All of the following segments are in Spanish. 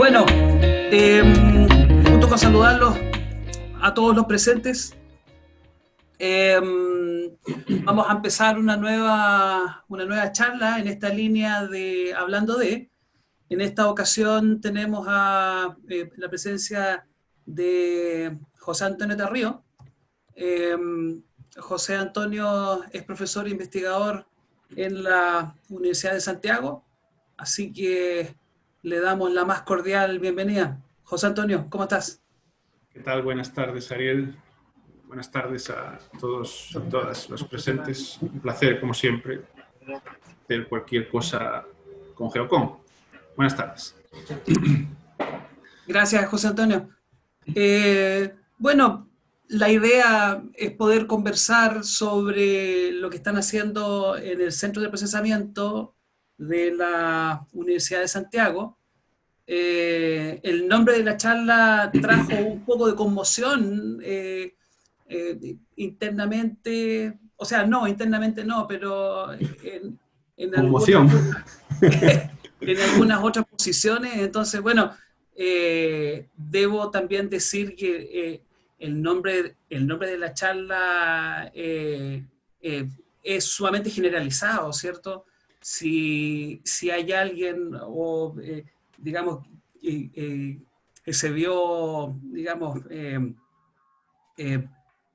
Bueno, junto con saludarlos a todos los presentes, vamos a empezar una nueva charla en esta línea de Hablando de. En esta ocasión tenemos la presencia de José Antonio Tarrío. José Antonio es profesor e investigador en la Universidad de Santiago, así que le damos la más cordial bienvenida. José Antonio, ¿cómo estás? ¿Qué tal? Buenas tardes, Ariel. Buenas tardes a todos y todas los presentes. Un placer, como siempre, hacer cualquier cosa con Geocom. Buenas tardes. Gracias, José Antonio. Bueno, la idea es poder conversar sobre lo que están haciendo en el Centro de Procesamiento de la Universidad de Santiago. El nombre de la charla trajo un poco de conmoción internamente, o sea, no, internamente no, pero en algunas otras posiciones. Entonces, bueno, debo también decir que el nombre de la charla es sumamente generalizado, ¿cierto? Si hay alguien o digamos, que se vio, digamos,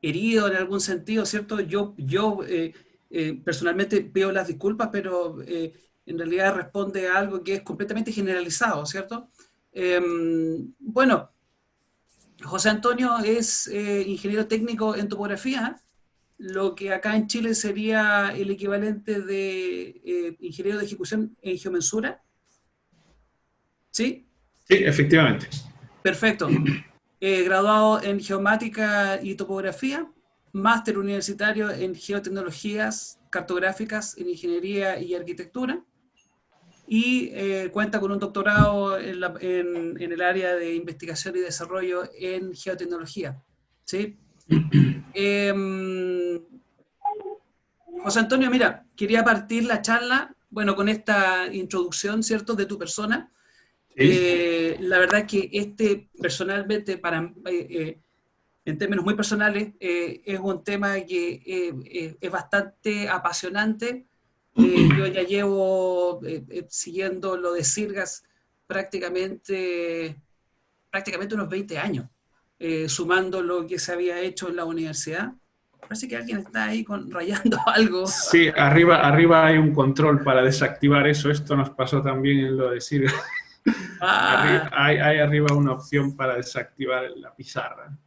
herido en algún sentido, ¿cierto? Yo personalmente pido las disculpas, pero en realidad responde a algo que es completamente generalizado, ¿cierto? Bueno, José Antonio es ingeniero técnico en topografía, lo que acá en Chile sería el equivalente de ingeniero de ejecución en geomensura. ¿Sí? Sí, efectivamente. Perfecto. Graduado en geomática y topografía, máster universitario en geotecnologías cartográficas en ingeniería y arquitectura, y cuenta con un doctorado en el área de investigación y desarrollo en geotecnología. ¿Sí? José Antonio, mira, quería partir la charla, bueno, con esta introducción, ¿cierto?, de tu persona. Sí. La verdad que personalmente, en términos muy personales, es un tema que es bastante apasionante. Yo ya llevo siguiendo lo de Sirgas prácticamente unos 20 años, sumando lo que se había hecho en la universidad. Parece que alguien está ahí rayando algo. Sí, arriba hay un control para desactivar eso. Esto nos pasó también en lo de Sirga. Ah, Hay arriba una opción para desactivar la pizarra.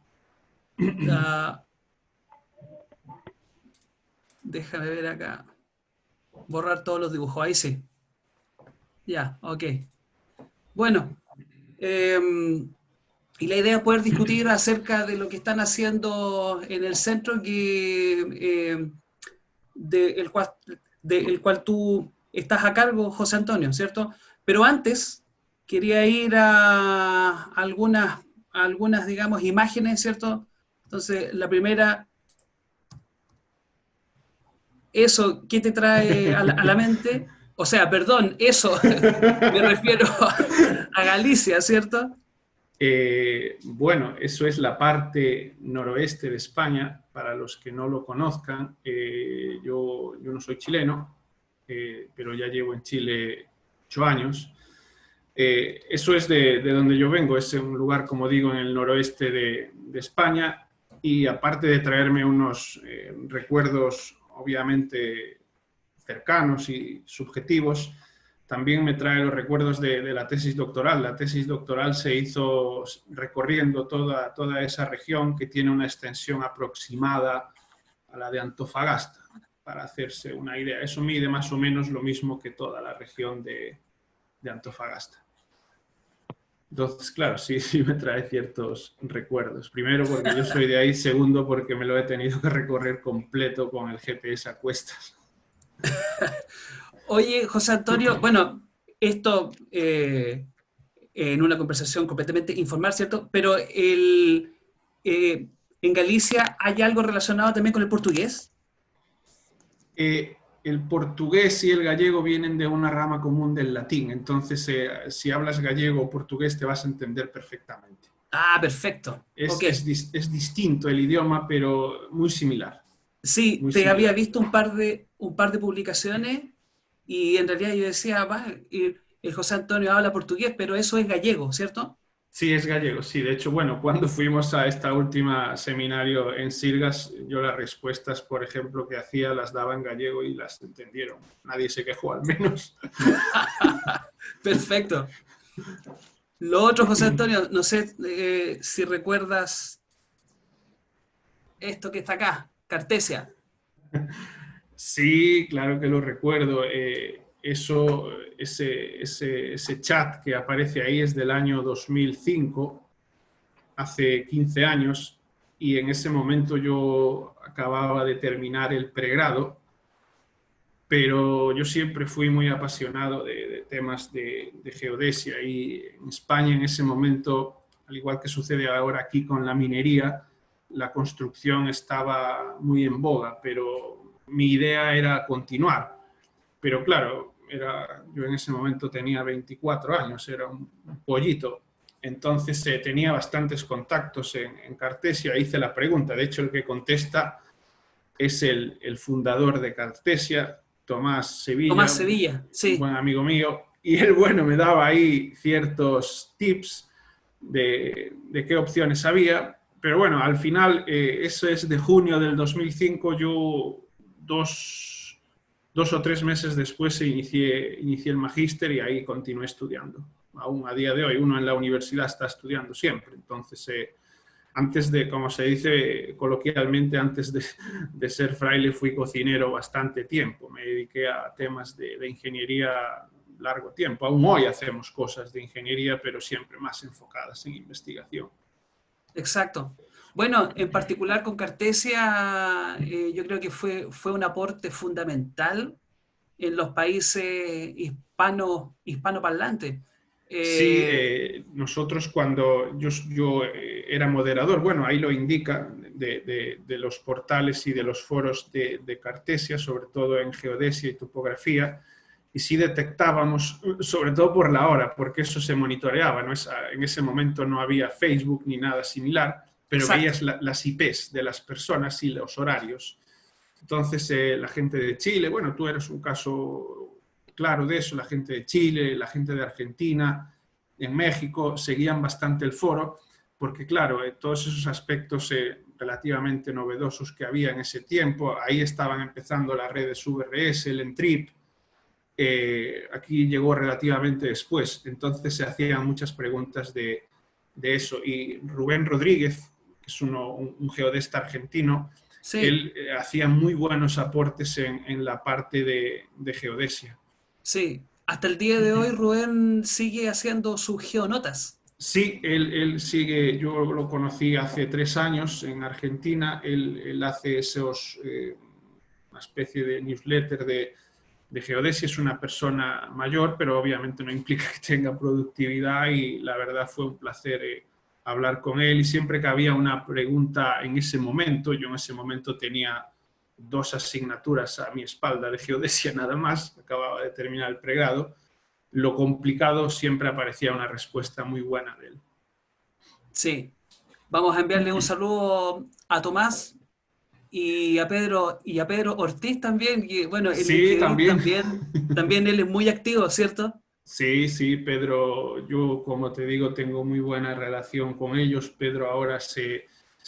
Déjame ver acá. Borrar todos los dibujos. Ahí sí. Ya, ok. Bueno, y la idea es poder discutir acerca de lo que están haciendo en el centro del cual tú estás a cargo, José Antonio, ¿cierto? Pero antes quería ir a algunas, digamos, imágenes, ¿cierto? Entonces, la primera, eso, ¿qué te trae a la mente? O sea, perdón, eso, me refiero a Galicia, ¿cierto? Bueno, eso es la parte noroeste de España. Para los que no lo conozcan, yo no soy chileno, pero ya llevo en Chile 8 años. Eso es de donde yo vengo, es un lugar, como digo, en el noroeste de España, y aparte de traerme unos recuerdos obviamente cercanos y subjetivos, también me trae los recuerdos de la tesis doctoral. La tesis doctoral se hizo recorriendo toda esa región, que tiene una extensión aproximada a la de Antofagasta, para hacerse una idea. Eso mide más o menos lo mismo que toda la región de Antofagasta. Entonces, claro, sí me trae ciertos recuerdos. Primero porque yo soy de ahí, segundo porque me lo he tenido que recorrer completo con el GPS a cuestas. Oye, José Antonio, bueno, esto en una conversación completamente informal, ¿cierto? Pero en Galicia hay algo relacionado también con el portugués. el portugués y el gallego vienen de una rama común del latín, entonces si hablas gallego o portugués te vas a entender perfectamente. Ah, perfecto. Ok. Es distinto el idioma, pero muy similar, Sí, muy te había similar. visto un par de publicaciones y en realidad yo decía, va, el José Antonio habla portugués, pero eso es gallego, ¿cierto? Sí, es gallego, sí. De hecho, bueno, cuando fuimos a esta última seminario en Sirgas, yo las respuestas, por ejemplo, que hacía las daba en gallego y las entendieron. Nadie se quejó, al menos. Perfecto. Lo otro, José Antonio, no sé si recuerdas esto que está acá, Cartesia. Sí, claro que lo recuerdo. Ese chat que aparece ahí es del año 2005, hace 15 años, y en ese momento yo acababa de terminar el pregrado, pero yo siempre fui muy apasionado de temas de geodesia y en España en ese momento, al igual que sucede ahora aquí con la minería, la construcción estaba muy en boga, pero mi idea era continuar. Pero claro, yo en ese momento tenía 24 años, era un pollito. Entonces tenía bastantes contactos en Cartesia, hice la pregunta. De hecho, el que contesta es el fundador de Cartesia, Tomás Tomás Sevilla, un Sevilla, sí, buen amigo mío, y él, bueno, me daba ahí ciertos tips de qué opciones había, pero bueno, al final, eso es de junio del 2005, yo dos o tres meses después inicié el magíster y ahí continué estudiando. Aún a día de hoy, uno en la universidad está estudiando siempre, entonces antes de, como se dice coloquialmente, antes de ser fraile fui cocinero bastante tiempo. Me dediqué a temas de ingeniería largo tiempo. Aún hoy hacemos cosas de ingeniería, pero siempre más enfocadas en investigación. exacto. Bueno, en particular con Cartesia, yo creo que fue un aporte fundamental en los países hispanoparlantes. Sí, Eh, nosotros cuando yo era moderador, bueno, ahí lo indica, de los portales y de los foros de Cartesia, sobre todo en geodesia y topografía, y sí detectábamos, sobre todo por la hora, porque eso se monitoreaba, ¿no? En ese momento no había Facebook ni nada similar, pero exacto, veías las IPs de las personas y los horarios. Entonces, la gente de Chile, bueno, tú eres un caso claro de eso, la gente de Chile, la gente de Argentina, en México, seguían bastante el foro, porque claro, todos esos aspectos relativamente novedosos que había en ese tiempo, ahí estaban empezando las redes VRS, el Entrip, aquí llegó relativamente después, entonces se hacían muchas preguntas de eso. Y Rubén Rodríguez, que es un geodesta argentino, sí, él hacía muy buenos aportes en la parte de geodesia. sí. Hasta el día de hoy Rubén sigue haciendo sus geonotas. Sí, él sigue, yo lo conocí hace 3 años en Argentina, él hace una especie de newsletter de geodesia, es una persona mayor, pero obviamente no implica que tenga productividad y la verdad fue un placer hablar con él y siempre que había una pregunta en ese momento, yo en ese momento tenía 2 asignaturas a mi espalda de geodesia nada más, acababa de terminar el pregrado, lo complicado siempre aparecía una respuesta muy buena de él. Sí. Vamos a enviarle un saludo a Tomás y a Pedro Ortiz también, que bueno, en Sí, LinkedIn también. también él es muy activo, ¿cierto? Sí, sí, Pedro, yo como te digo, tengo muy buena relación con ellos. Pedro ahora se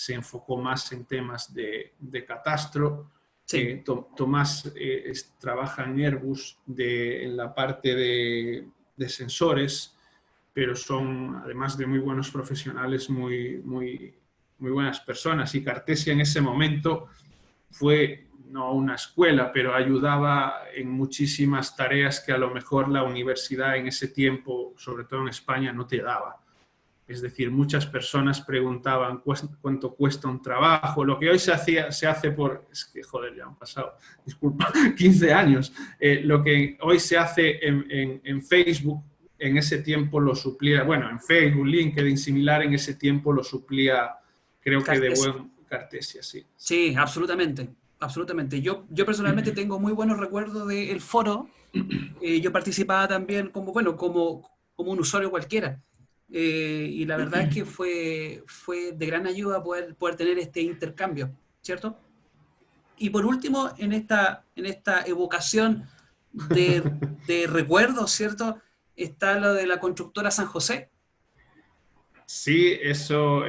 enfocó más en temas de catastro. Sí, Tomás trabaja en Airbus en la parte de sensores, pero son, además de muy buenos profesionales, muy buenas personas. Y Cartesia en ese momento fue no una escuela, pero ayudaba en muchísimas tareas que a lo mejor la universidad en ese tiempo, sobre todo en España, no te daba. Es decir, muchas personas preguntaban cuánto cuesta un trabajo. Lo que hoy se hace por... Es que, joder, ya han pasado, disculpa, 15 años. Lo que hoy se hace en Facebook, en ese tiempo lo suplía, bueno, en Facebook, LinkedIn, similar, en ese tiempo lo suplía, creo que de Cartesia. buen Cartesia, sí. Sí. Sí, absolutamente. absolutamente. Yo personalmente tengo muy buenos recuerdos del foro. Yo participaba también como, bueno, como un usuario cualquiera. Y la verdad es que fue de gran ayuda poder tener este intercambio, ¿cierto? Y por último, en esta evocación de recuerdos, ¿cierto? Está lo de la constructora San José. Sí, eso,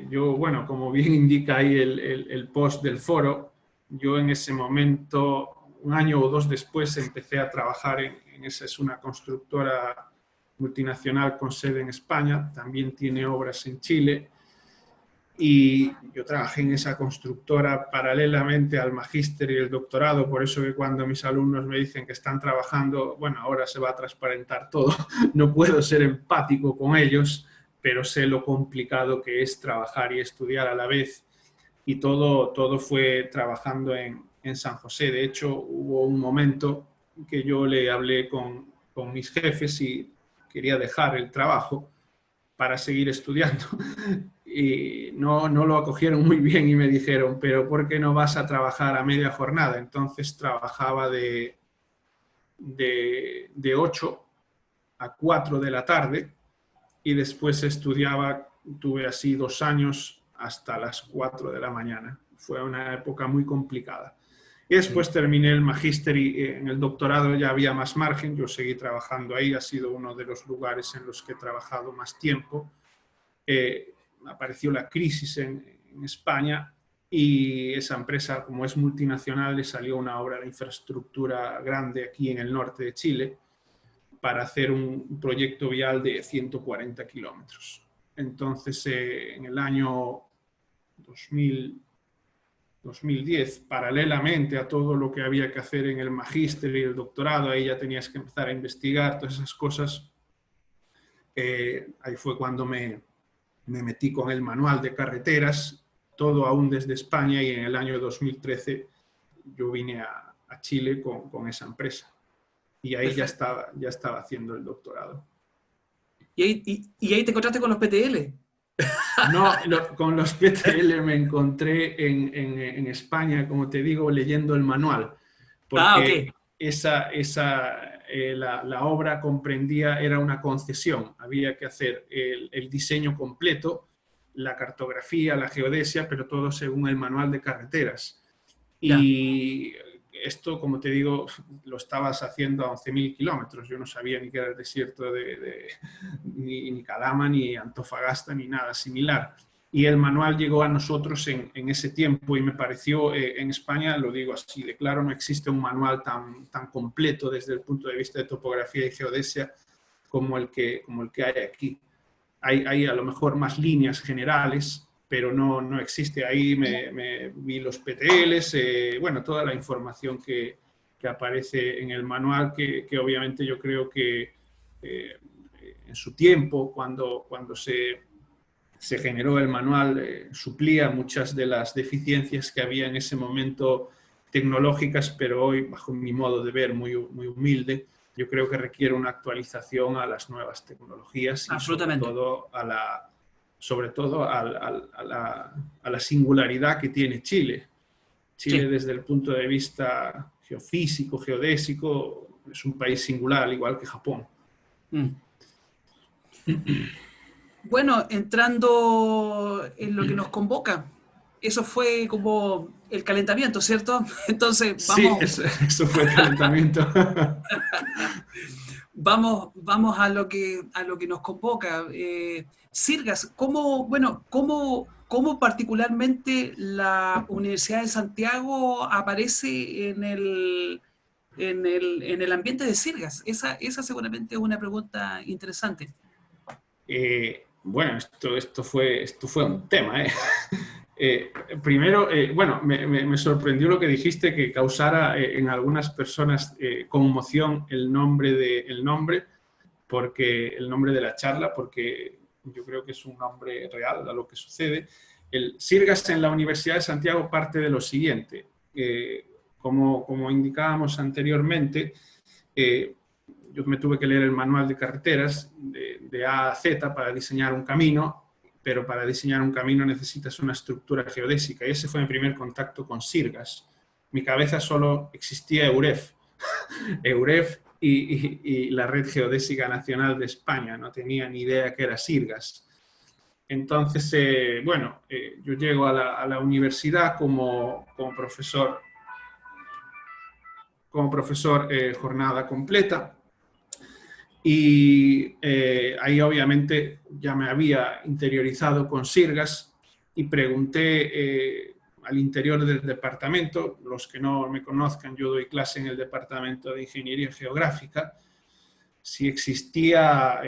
yo, bueno, como bien indica ahí el post del foro, yo en ese momento, un año o dos después, empecé a trabajar en esa, es una constructora multinacional con sede en España, también tiene obras en Chile, y yo trabajé en esa constructora paralelamente al magíster y el doctorado, por eso que cuando mis alumnos me dicen que están trabajando, bueno, ahora se va a transparentar todo, no puedo ser empático con ellos, pero sé lo complicado que es trabajar y estudiar a la vez, y todo fue trabajando en San José. De hecho, hubo un momento que yo le hablé con mis jefes y quería dejar el trabajo para seguir estudiando. Y no lo acogieron muy bien y me dijeron, pero ¿por qué no vas a trabajar a media jornada? Entonces trabajaba de 8 a 4 de la tarde y después estudiaba, tuve así 2 años hasta las 4 de la mañana. Fue una época muy complicada. Y después terminé el magíster y en el doctorado ya había más margen, yo seguí trabajando ahí, ha sido uno de los lugares en los que he trabajado más tiempo. Apareció la crisis en España y esa empresa, como es multinacional, le salió una obra de infraestructura grande aquí en el norte de Chile para hacer un proyecto vial de 140 kilómetros. Entonces, en el año 2000, 2010, paralelamente a todo lo que había que hacer en el magíster y el doctorado, ahí ya tenías que empezar a investigar todas esas cosas. Ahí fue cuando me metí con el manual de carreteras, todo aún desde España, y en el año 2013 yo vine a Chile con esa empresa. Y ahí Perfecto. ya estaba haciendo el doctorado. Y ahí te encontraste con los PTL. No, con los PTL me encontré en España, como te digo, leyendo el manual, Ah, ok. porque la obra comprendía, era una concesión, había que hacer el diseño completo, la cartografía, la geodesia, pero todo según el manual de carreteras. Ya. Y esto, como te digo, lo estabas haciendo a 11.000 kilómetros. Yo no sabía ni que era el desierto ni Calama, ni Antofagasta, ni nada similar. Y el manual llegó a nosotros en ese tiempo y me pareció, en España, lo digo así de claro, no existe un manual tan completo desde el punto de vista de topografía y geodesia como el que hay aquí. Hay a lo mejor más líneas generales, pero no existe. Ahí me vi los PTLs, bueno, toda la información que aparece en el manual, que obviamente yo creo que en su tiempo, cuando se generó el manual, suplía muchas de las deficiencias que había en ese momento tecnológicas, pero hoy, bajo mi modo de ver, muy humilde, yo creo que requiere una actualización a las nuevas tecnologías y sobre Absolutamente. todo a la singularidad que tiene Chile. Chile, Sí. desde el punto de vista geofísico, geodésico, es un país singular, al igual que Japón. Mm. Bueno, entrando en lo que nos convoca, eso fue como el calentamiento, ¿cierto? Entonces, Sí, vamos, eso fue el calentamiento. vamos a lo que nos convoca. Sirgas, ¿cómo particularmente la Universidad de Santiago aparece en el ambiente de Sirgas? Esa seguramente es una pregunta interesante. Bueno, esto fue un tema. Primero, bueno, me sorprendió lo que dijiste, que causara en algunas personas conmoción el nombre, porque el nombre de la charla, porque yo creo que es un nombre real a lo que sucede. El Sirgas en la Universidad de Santiago parte de lo siguiente. Como indicábamos anteriormente, eh, yo me tuve que leer el manual de carreteras de A a Z para diseñar un camino, pero para diseñar un camino necesitas una estructura geodésica y ese fue mi primer contacto con Sirgas. mi cabeza solo existía EUREF. EUREF y la Red Geodésica Nacional de España, no tenía ni idea que era Sirgas. Entonces, yo llego a la universidad como profesor jornada completa, y ahí obviamente ya me había interiorizado con Sirgas y pregunté al interior del departamento. Los que no me conozcan, yo doy clase en el departamento de Ingeniería Geográfica, si existía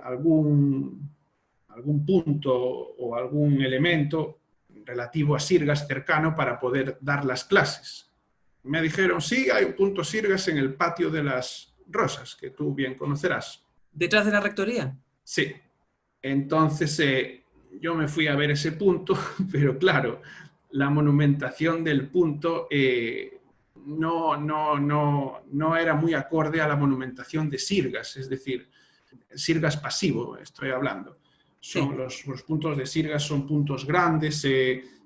algún punto o algún elemento relativo a Sirgas cercano para poder dar las clases. Me dijeron, sí, hay un punto Sirgas en el patio de las Rosas, que tú bien conocerás. ¿Detrás de la rectoría? Sí. Entonces yo me fui a ver ese punto, pero claro, la monumentación del punto no era muy acorde a la monumentación de Sirgas, es decir, Sirgas pasivo estoy hablando. Son sí. Los puntos de Sirgas son puntos grandes,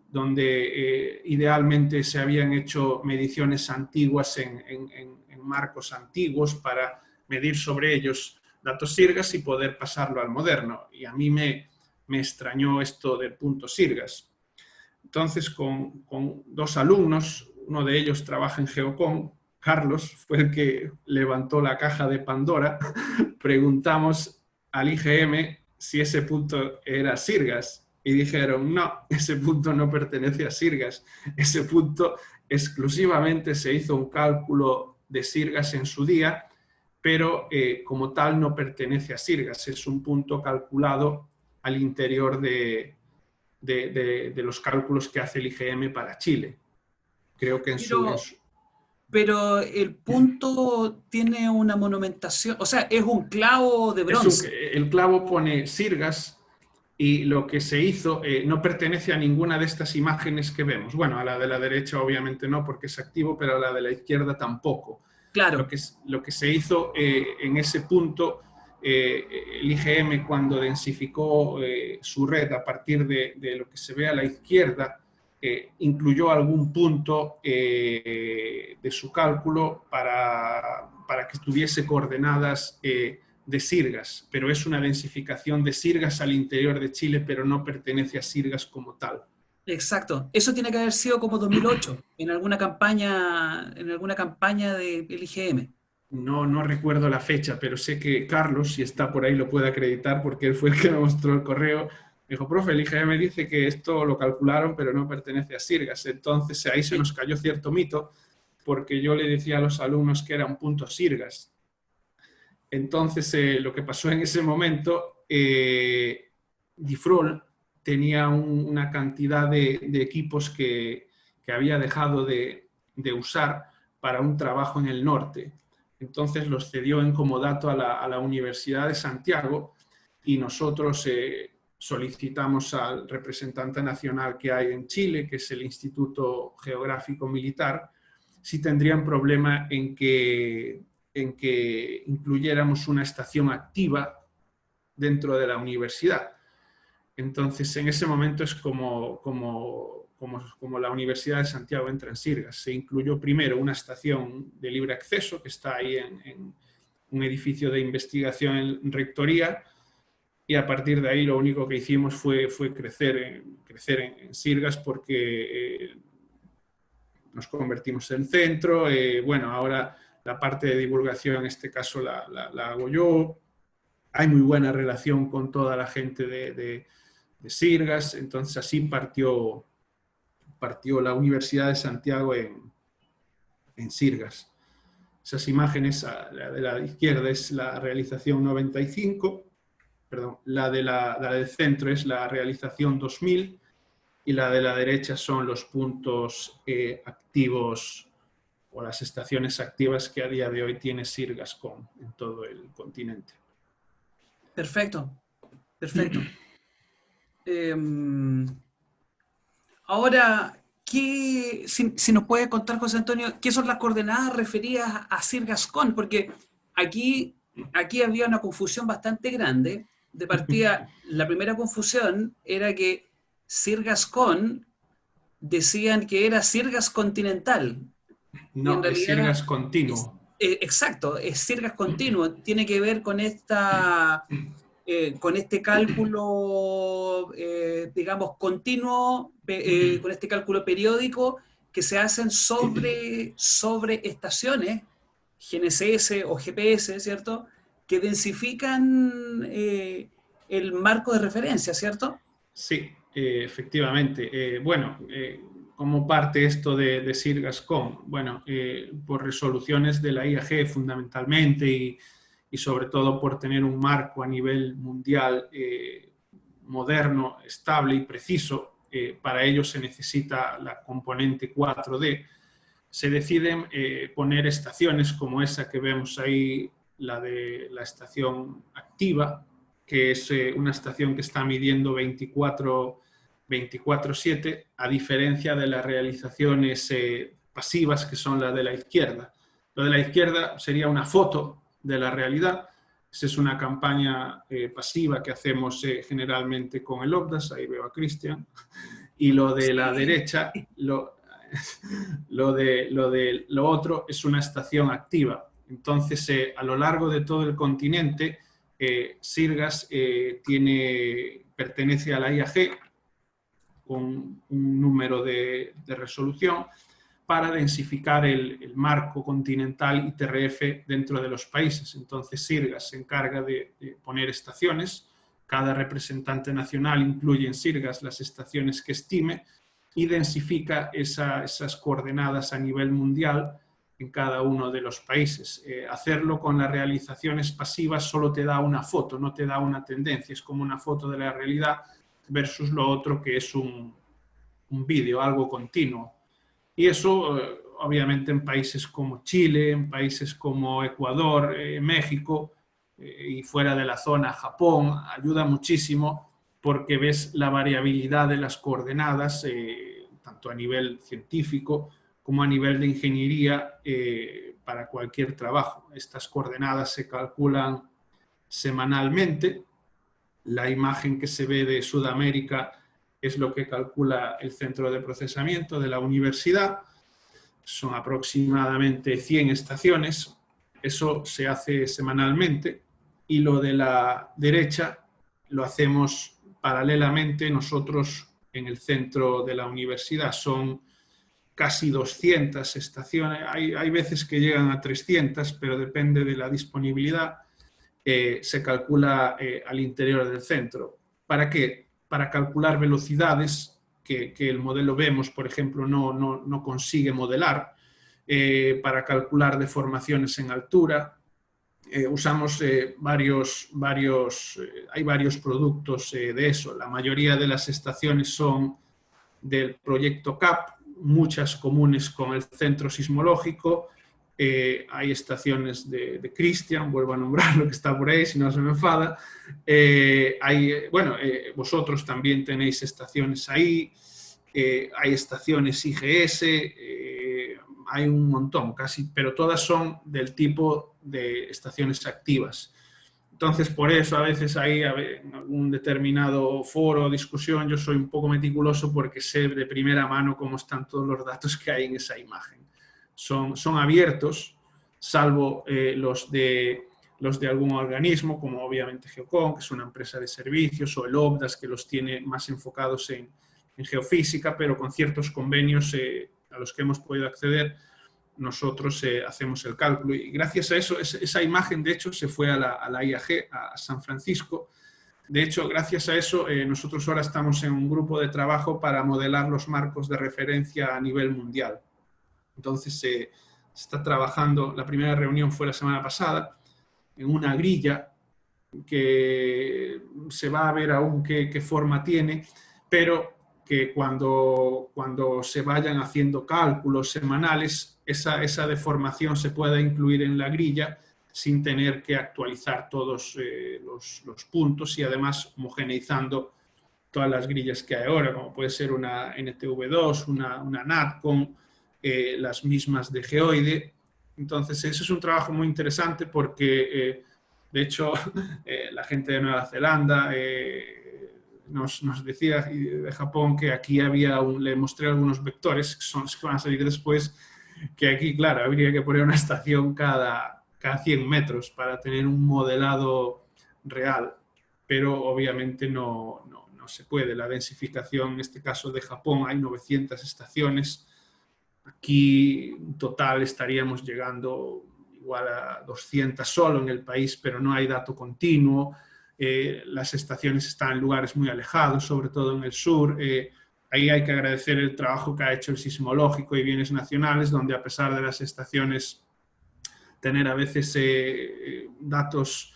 donde idealmente se habían hecho mediciones antiguas en marcos antiguos para medir sobre ellos datos Sirgas y poder pasarlo al moderno. Y a mí me extrañó esto del punto Sirgas. Entonces, con 2 alumnos, uno de ellos trabaja en Geocom, Carlos fue el que levantó la caja de Pandora, preguntamos al IGM si ese punto era Sirgas y dijeron, no, ese punto no pertenece a Sirgas, ese punto exclusivamente se hizo un cálculo de Sirgas en su día, pero como tal no pertenece a Sirgas, es un punto calculado al interior de los cálculos que hace el IGM para Chile. Creo que Pero el punto tiene una monumentación, o sea, es un clavo de bronce. El clavo pone Sirgas y lo que se hizo no pertenece a ninguna de estas imágenes que vemos. Bueno, a la de la derecha obviamente no, porque es activo, pero a la de la izquierda tampoco. Claro. Lo que se hizo en ese punto, el IGM cuando densificó su red a partir de lo que se ve a la izquierda, incluyó algún punto de su cálculo para que tuviese coordenadas de Sirgas, pero es una densificación de Sirgas al interior de Chile, pero no pertenece a Sirgas como tal. Exacto. Eso tiene que haber sido como 2008, en alguna campaña del IGM. No recuerdo la fecha, pero sé que Carlos, si está por ahí, lo puede acreditar porque él fue el que me mostró el correo. Me dijo, profe, el IGM dice que esto lo calcularon, pero no pertenece a Sirgas. Entonces ahí se nos cayó cierto mito, porque yo le decía a los alumnos que era un punto Sirgas. Entonces lo que pasó en ese momento, DIFROL tenía una cantidad de equipos que había dejado de usar para un trabajo en el norte. Entonces los cedió en comodato a la Universidad de Santiago y nosotros solicitamos al representante nacional que hay en Chile, que es el Instituto Geográfico Militar, si tendrían problema en que incluyéramos una estación activa dentro de la universidad. Entonces, en ese momento es como la Universidad de Santiago entra en Sirgas. Se incluyó primero una estación de libre acceso que está ahí en un edificio de investigación en rectoría, y a partir de ahí lo único que hicimos fue crecer en Sirgas porque nos convertimos en centro. Bueno, ahora la parte de divulgación en este caso la hago yo. Hay muy buena relación con toda la gente de Sirgas, entonces así partió la Universidad de Santiago en Sirgas. Esas imágenes, la de la izquierda es la realización 95, perdón, la del centro es la realización 2000 y la de la derecha son los puntos activos o las estaciones activas que a día de hoy tiene Sirgascon en todo el continente. Perfecto, perfecto. Ahora, si nos puede contar, José Antonio, qué son las coordenadas referidas a Sirgascon? Porque aquí había una confusión bastante grande. De partida, la primera confusión era que Sirgascon decían que era Sirgas continental, y en No, es realidad Sirgas continuo. exacto, es Sirgas continuo, tiene que ver con este cálculo, digamos, continuo, con este cálculo periódico que se hacen sobre estaciones, GNSS o GPS, ¿cierto? Que densifican el marco de referencia, ¿cierto? Sí, efectivamente. Bueno, ¿cómo parte esto de Sirgascom? Bueno, por resoluciones de la IAG fundamentalmente y sobre todo por tener un marco a nivel mundial moderno, estable y preciso. Para ello se necesita la componente 4D. Se deciden poner estaciones como esa que vemos ahí, la de la estación activa, que es una estación que está midiendo 24/7, a diferencia de las realizaciones pasivas, que son las de la izquierda. Lo de la izquierda sería una foto de la realidad. Esa es una campaña pasiva que hacemos generalmente con el OBDAS, ahí veo a Cristian. Y lo de la Sí. derecha, lo otro es una estación activa. Entonces, a lo largo de todo el continente, Sirgas pertenece a la IAG con un número de resolución para densificar el marco continental ITRF dentro de los países. Entonces, Sirgas se encarga de poner estaciones. Cada representante nacional incluye en Sirgas las estaciones que estime y densifica esas coordenadas a nivel mundial en cada uno de los países. Hacerlo con las realizaciones pasivas solo te da una foto, no te da una tendencia. Es como una foto de la realidad versus lo otro que es un vídeo, algo continuo. Y eso, obviamente, en países como Chile, en países como Ecuador, México y fuera de la zona, Japón, ayuda muchísimo porque ves la variabilidad de las coordenadas, tanto a nivel científico como a nivel de ingeniería, para cualquier trabajo. Estas coordenadas se calculan semanalmente. La imagen que se ve de Sudamérica es lo que calcula el centro de procesamiento de la universidad. Son aproximadamente 100 estaciones. Eso se hace semanalmente. Y lo de la derecha lo hacemos paralelamente nosotros en el centro de la universidad. Son casi 200 estaciones. Hay veces que llegan a 300, pero depende de la disponibilidad. Se calcula al interior del centro. ¿Para qué? Para calcular velocidades que el modelo VEMOS, por ejemplo, no consigue modelar, para calcular deformaciones en altura. Usamos hay varios productos de eso. La mayoría de las estaciones son del proyecto CAP, muchas comunes con el centro sismológico. Hay estaciones de Cristian, vuelvo a nombrarlo, que está por ahí, si no se me enfada. Vosotros también tenéis estaciones ahí. Hay estaciones IGS, hay un montón, casi, pero todas son del tipo de estaciones activas. Entonces, por eso a veces hay en algún determinado foro o discusión, yo soy un poco meticuloso porque sé de primera mano cómo están todos los datos que hay en esa imagen. Son abiertos, salvo los de algún organismo, como obviamente Geocon, que es una empresa de servicios, o el OBDAS, que los tiene más enfocados en geofísica, pero con ciertos convenios a los que hemos podido acceder, nosotros hacemos el cálculo. Y gracias a eso, esa imagen, de hecho, se fue a la IAG, a San Francisco. De hecho, gracias a eso, nosotros ahora estamos en un grupo de trabajo para modelar los marcos de referencia a nivel mundial. Entonces, se está trabajando, la primera reunión fue la semana pasada, en una grilla que se va a ver aún qué forma tiene, pero que cuando se vayan haciendo cálculos semanales, esa deformación se pueda incluir en la grilla sin tener que actualizar todos los puntos y además homogeneizando todas las grillas que hay ahora, como puede ser una NTV2, una NatCon, las mismas de Geoide. Entonces, ese es un trabajo muy interesante porque, de hecho, la gente de Nueva Zelanda nos decía de Japón que aquí había, le mostré algunos vectores que son los que van a salir después, que aquí, claro, habría que poner una estación cada 100 metros para tener un modelado real, pero obviamente no se puede. La densificación, en este caso de Japón, hay 900 estaciones. Aquí en total estaríamos llegando igual a 200 solo en el país, pero no hay dato continuo. Las estaciones están en lugares muy alejados, sobre todo en el sur. Ahí hay que agradecer el trabajo que ha hecho el Sismológico y Bienes Nacionales, donde a pesar de las estaciones tener a veces datos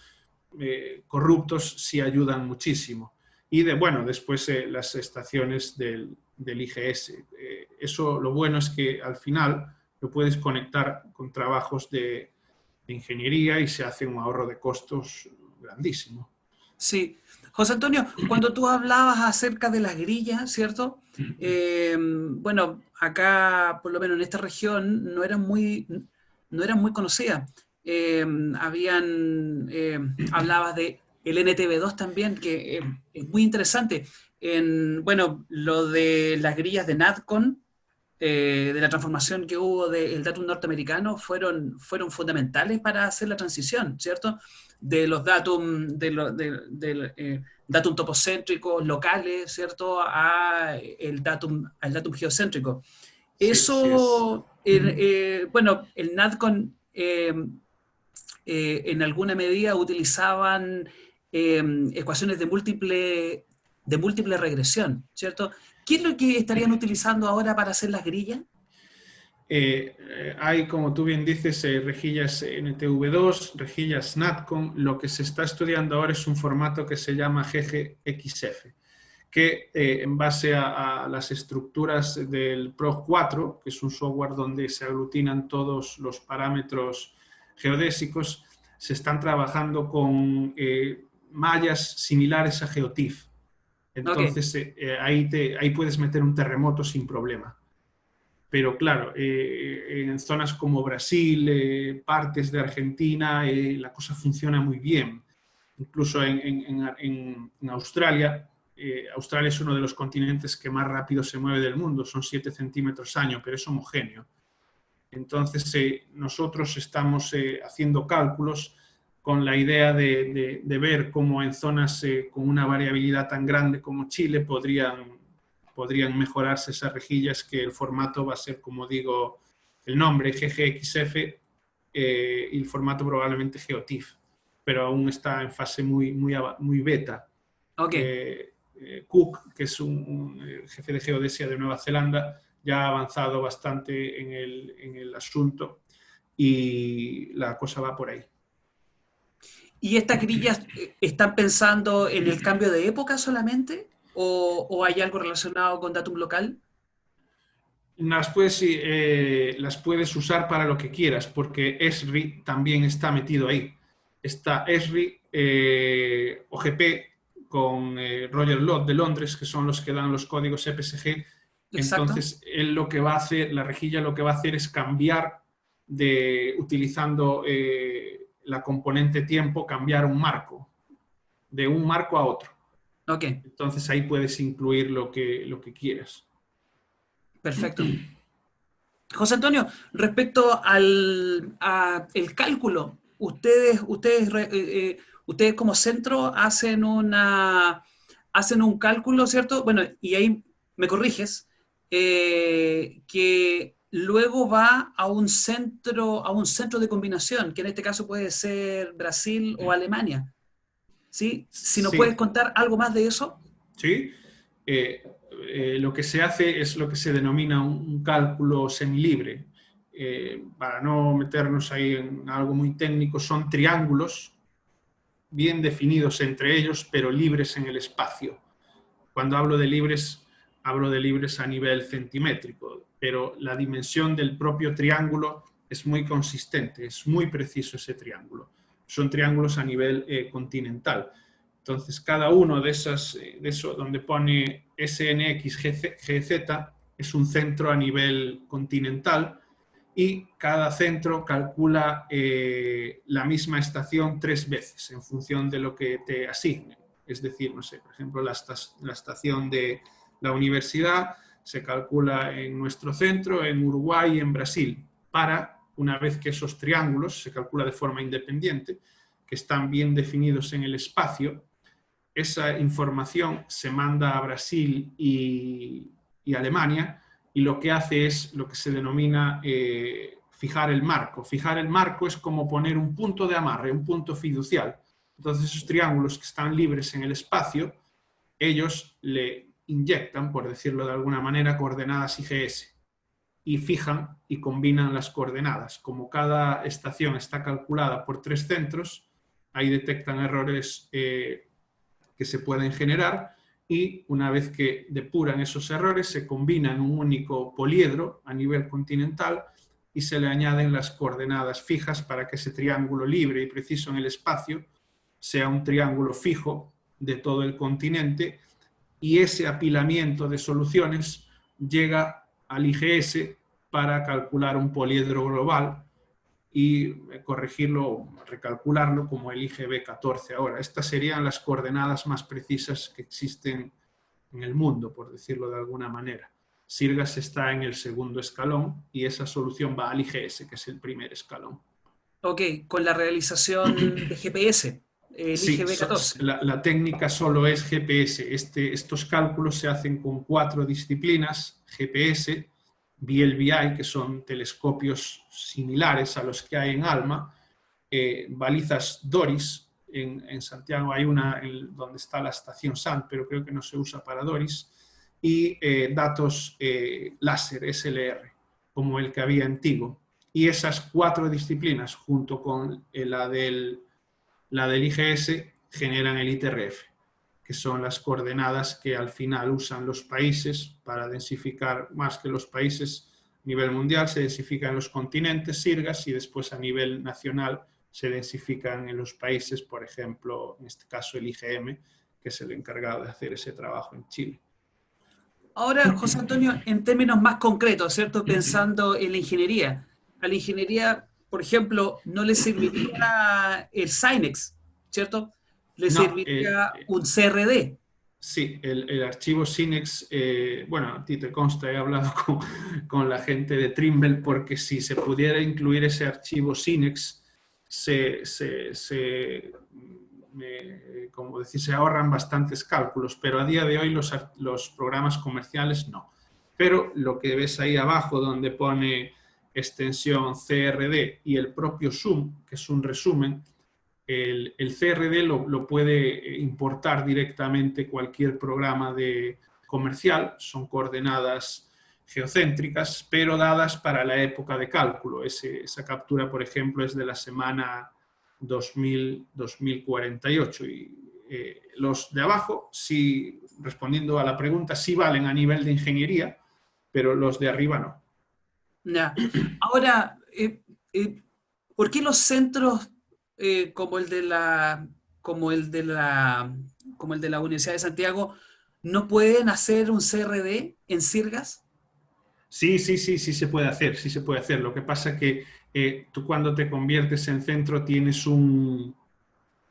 corruptos, sí ayudan muchísimo. Y después las estaciones del IGS. Eso, lo bueno es que al final lo puedes conectar con trabajos de ingeniería y se hace un ahorro de costos grandísimo. Sí. José Antonio, cuando tú hablabas acerca de las grillas, ¿cierto? Bueno, acá, por lo menos en esta región, no eran muy conocidas. Hablabas de el NTV2 también, que es muy interesante. Bueno, lo de las grillas de NADCON, de la transformación que hubo del datum norteamericano, fueron fundamentales para hacer la transición, ¿cierto? De los datum, datum topocéntricos locales, ¿cierto? Al datum geocéntrico. Sí, sí es. Eso, bueno, el NADCON en alguna medida utilizaban ecuaciones de múltiple regresión, ¿cierto? ¿Qué es lo que estarían utilizando ahora para hacer las grillas? Hay, como tú bien dices, rejillas NTV2, rejillas NADCON. Lo que se está estudiando ahora es un formato que se llama GGXF, que en base a las estructuras del PROG4, que es un software donde se aglutinan todos los parámetros geodésicos, se están trabajando con mallas similares a GeoTIFF. Ok. Entonces, ahí puedes meter un terremoto sin problema. Pero claro, en zonas como Brasil, partes de Argentina, la cosa funciona muy bien. Incluso en Australia, Australia es uno de los continentes que más rápido se mueve del mundo, son 7 centímetros año, pero es homogéneo. Entonces, nosotros estamos haciendo cálculos con la idea de ver cómo en zonas con una variabilidad tan grande como Chile podrían mejorarse esas rejillas, que el formato va a ser, como digo, el nombre GGXF y el formato probablemente GeoTIFF, pero aún está en fase muy beta. Ok. Cook, que es un jefe de geodesia de Nueva Zelanda, ya ha avanzado bastante en el asunto y la cosa va por ahí. ¿Y estas grillas están pensando en el cambio de época solamente? ¿O hay algo relacionado con datum local? Las puedes usar para lo que quieras, porque Esri también está metido ahí. Está Esri, OGP con Roger Lott de Londres, que son los que dan los códigos EPSG. Exacto. Entonces, él lo que va a hacer, la rejilla lo que va a hacer es cambiar utilizando la componente tiempo, cambiar un marco, de un marco a otro. Ok, Entonces, ahí puedes incluir lo que quieras. perfecto. José Antonio, respecto el cálculo, ustedes como centro hacen un cálculo, ¿cierto? Bueno, y ahí me corriges, que luego va a un centro de combinación, que en este caso puede ser Brasil o Alemania, ¿sí? Si nos puedes Sí, contar algo más de eso. ¿sí? Lo que se hace es lo que se denomina un cálculo semilibre. Para no meternos ahí en algo muy técnico, son triángulos bien definidos entre ellos, pero libres en el espacio. Cuando hablo de libres a nivel centimétrico, pero la dimensión del propio triángulo es muy consistente, es muy preciso ese triángulo. Son triángulos a nivel continental. Entonces, cada uno de eso donde pone SNX, GZ, es un centro a nivel continental y cada centro calcula la misma estación 3 veces en función de lo que te asigne. Es decir, no sé, por ejemplo, la estación de la universidad se calcula en nuestro centro, en Uruguay y en Brasil, para, una vez que esos triángulos se calcula de forma independiente, que están bien definidos en el espacio, esa información se manda a Brasil y Alemania, y lo que hace es lo que se denomina fijar el marco. Fijar el marco es como poner un punto de amarre, un punto fiducial. Entonces esos triángulos que están libres en el espacio, ellos le inyectan, por decirlo de alguna manera, coordenadas IGS y fijan y combinan las coordenadas. Como cada estación está calculada por 3 centros, ahí detectan errores que se pueden generar, y una vez que depuran esos errores se combina en un único poliedro a nivel continental y se le añaden las coordenadas fijas para que ese triángulo libre y preciso en el espacio sea un triángulo fijo de todo el continente, y ese apilamiento de soluciones llega al IGS para calcular un poliedro global y corregirlo, recalcularlo como el IGB14 ahora. Estas serían las coordenadas más precisas que existen en el mundo, por decirlo de alguna manera. Sirgas está en el segundo escalón y esa solución va al IGS, que es el primer escalón. Ok, con la realización de GPS, el Sí, IGB-14. la técnica solo es GPS. Estos cálculos se hacen con 4 disciplinas: GPS, VLBI, que son telescopios similares a los que hay en ALMA, balizas DORIS. En Santiago hay una donde está la estación SANT, pero creo que no se usa para DORIS, y datos láser, SLR, como el que había en Tigo. Y esas 4 disciplinas, junto con la del IGS, generan el ITRF, que son las coordenadas que al final usan los países para densificar. Más que los países a nivel mundial, se densifican en los continentes, Sirgas, y después a nivel nacional se densifican en los países, por ejemplo, en este caso el IGM, que es el encargado de hacer ese trabajo en Chile. Ahora, José Antonio, en términos más concretos, ¿cierto? Pensando en la ingeniería. A la ingeniería, por ejemplo, no le serviría el SINEX, ¿cierto? Le No, serviría un CRD. sí, el archivo SINEX, bueno, a ti te consta, he hablado con la gente de Trimble, porque si se pudiera incluir ese archivo SINEX, como decir, se ahorran bastantes cálculos, pero a día de hoy los programas comerciales no. Pero lo que ves ahí abajo, donde pone extensión CRD y el propio Zoom, que es un resumen, el CRD lo puede importar directamente cualquier programa comercial. Son coordenadas geocéntricas, pero dadas para la época de cálculo. Esa captura, por ejemplo, es de la semana 2048. Y los de abajo, sí, respondiendo a la pregunta, sí valen a nivel de ingeniería, pero los de arriba no. Ya. Ahora, ¿por qué los centros como el de la Universidad de Santiago no pueden hacer un CRD en Sirgas? Sí se puede hacer, sí se puede hacer. Lo que pasa es que tú, cuando te conviertes en centro, tienes unas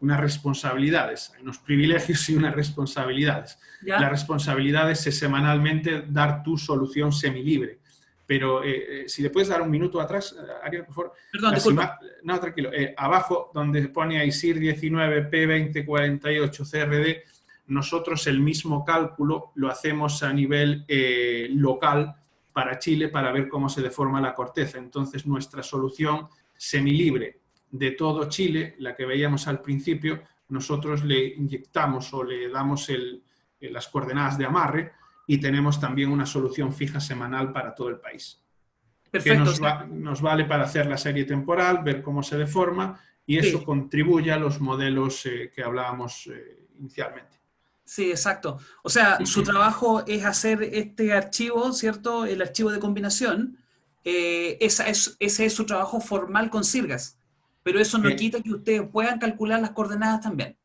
responsabilidades, unos privilegios y unas responsabilidades. Las ¿Ya? responsabilidades es semanalmente dar tu solución semilibre. Pero si le puedes dar un minuto atrás, Ariel, por favor. Perdón, disculpa. No, tranquilo. Abajo, donde pone ISIR 19 P2048 CRD, nosotros el mismo cálculo lo hacemos a nivel local para Chile, para ver cómo se deforma la corteza. Entonces, nuestra solución semilibre de todo Chile, la que veíamos al principio, nosotros le inyectamos o le damos las coordenadas de amarre, y tenemos también una solución fija semanal para todo el país, que Perfecto. O sea, nos vale para hacer la serie temporal, ver cómo se deforma, y eso sí, contribuye a los modelos que hablábamos inicialmente. sí, exacto. O sea, su trabajo es hacer este archivo, ¿cierto? El archivo de combinación. Ese es su trabajo formal con Sirgas. Pero eso no Eh, quita que ustedes puedan calcular las coordenadas también.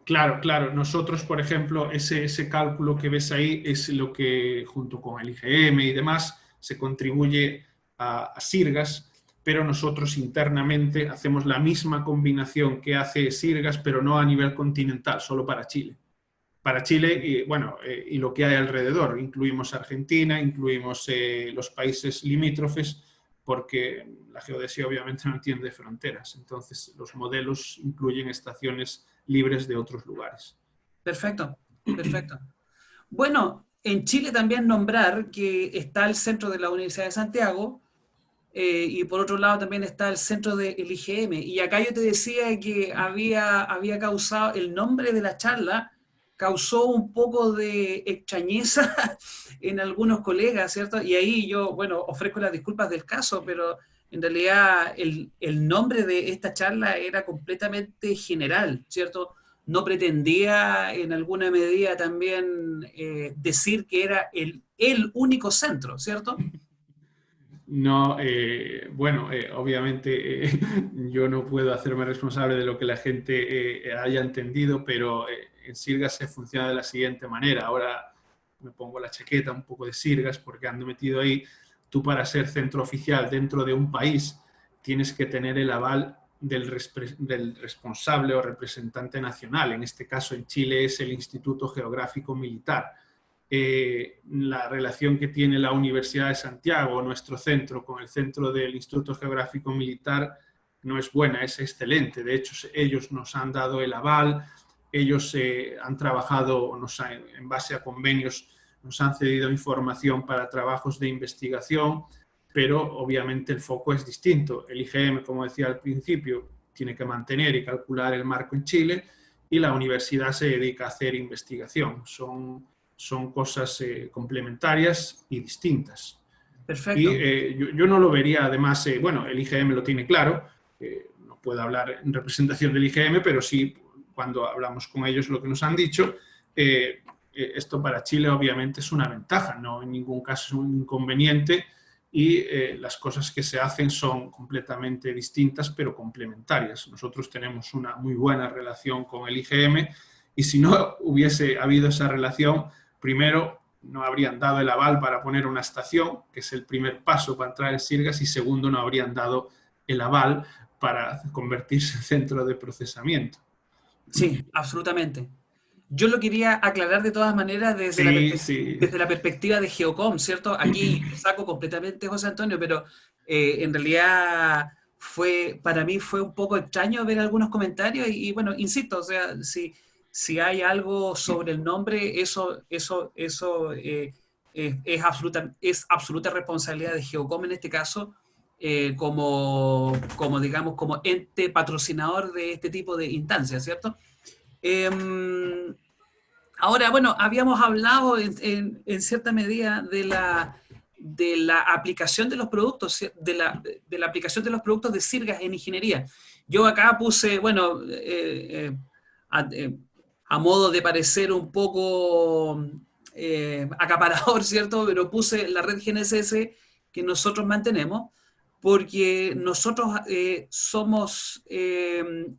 Claro. Nosotros, por ejemplo, ese cálculo que ves ahí es lo que, junto con el IGM y demás, se contribuye a Sirgas, pero nosotros internamente hacemos la misma combinación que hace Sirgas, pero no a nivel continental, solo para Chile. para Chile y, bueno, y lo que hay alrededor. Incluimos Argentina, incluimos los países limítrofes, porque la geodesia obviamente no entiende fronteras. Entonces, los modelos incluyen estaciones libres de otros lugares. Perfecto, perfecto. Bueno, en Chile también nombrar que está el centro de la Universidad de Santiago, y por otro lado también está el centro del IGM. Y acá yo te decía que había causado, el nombre de la charla causó un poco de extrañeza en algunos colegas, ¿cierto? Y ahí yo, bueno, ofrezco las disculpas del caso, pero en realidad el nombre de esta charla era completamente general, ¿cierto? No pretendía en alguna medida también decir que era el único centro, ¿cierto? No, bueno, obviamente yo no puedo hacerme responsable de lo que la gente haya entendido, pero en Sirgas se funciona de la siguiente manera. Ahora me pongo la chaqueta un poco de Sirgas porque ando metido ahí. Tú, para ser centro oficial dentro de un país tienes que tener el aval del responsable o representante nacional. En este caso, en Chile, es el Instituto Geográfico Militar. La relación que tiene la Universidad de Santiago, nuestro centro, con el centro del Instituto Geográfico Militar no es buena, es excelente. De hecho, ellos nos han dado el aval, ellos han trabajado, en base a convenios, nos han cedido información para trabajos de investigación, pero obviamente el foco es distinto. El IGM, como decía al principio, tiene que mantener y calcular el marco en Chile, y la universidad se dedica a hacer investigación. Son cosas complementarias y distintas. Y Perfecto. yo no lo vería, además, bueno, el IGM lo tiene claro, no puedo hablar en representación del IGM, pero sí, cuando hablamos con ellos, lo que nos han dicho, esto para Chile obviamente es una ventaja, no en ningún caso es un inconveniente, y las cosas que se hacen son completamente distintas, pero complementarias. Nosotros tenemos una muy buena relación con el IGM, y si no hubiese habido esa relación, primero, no habrían dado el aval para poner una estación, que es el primer paso para entrar en Sirgas, y segundo, no habrían dado el aval para convertirse en centro de procesamiento. Sí, absolutamente. Yo lo quería aclarar de todas maneras Sí, sí. desde la perspectiva de Geocom, ¿cierto? Aquí te saco completamente, José Antonio, pero en realidad para mí fue un poco extraño ver algunos comentarios y bueno, insisto, o sea, si hay algo sobre el nombre, eso es absoluta responsabilidad de Geocom en este caso, digamos, como ente patrocinador de este tipo de instancias, ¿cierto? Eh, Ahora, bueno, habíamos hablado en cierta medida de la aplicación de los productos, de la aplicación de los productos de Sirgas en ingeniería. Yo acá puse, bueno, a, eh, a modo de parecer un poco acaparador, ¿cierto? Pero puse la red GNSS que nosotros mantenemos, porque nosotros somos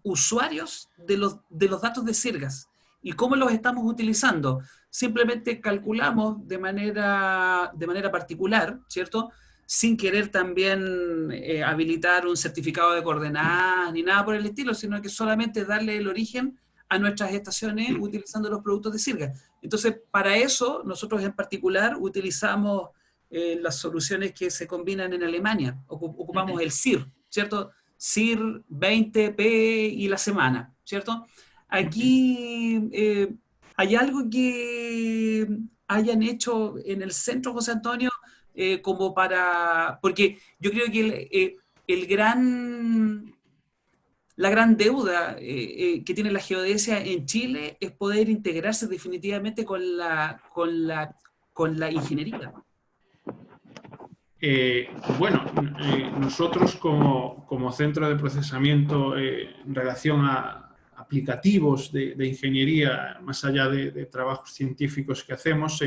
usuarios de los datos de Sirgas. ¿Y cómo los estamos utilizando? Simplemente calculamos de manera particular, ¿cierto? Sin querer también habilitar un certificado de coordenadas ni nada por el estilo, sino que solamente darle el origen a nuestras estaciones utilizando los productos de Sirga. Entonces, para eso, nosotros en particular utilizamos las soluciones que se combinan en Alemania. Ocupamos el CIR, ¿cierto? CIR 20P y la semana, ¿cierto? Aquí hay algo que hayan hecho en el centro, José Antonio, como para, porque yo creo que el gran, la gran deuda que tiene la geodesia en Chile es poder integrarse definitivamente con la ingeniería. Bueno, nosotros como centro de procesamiento en relación a aplicativos de ingeniería, más allá de trabajos científicos que hacemos,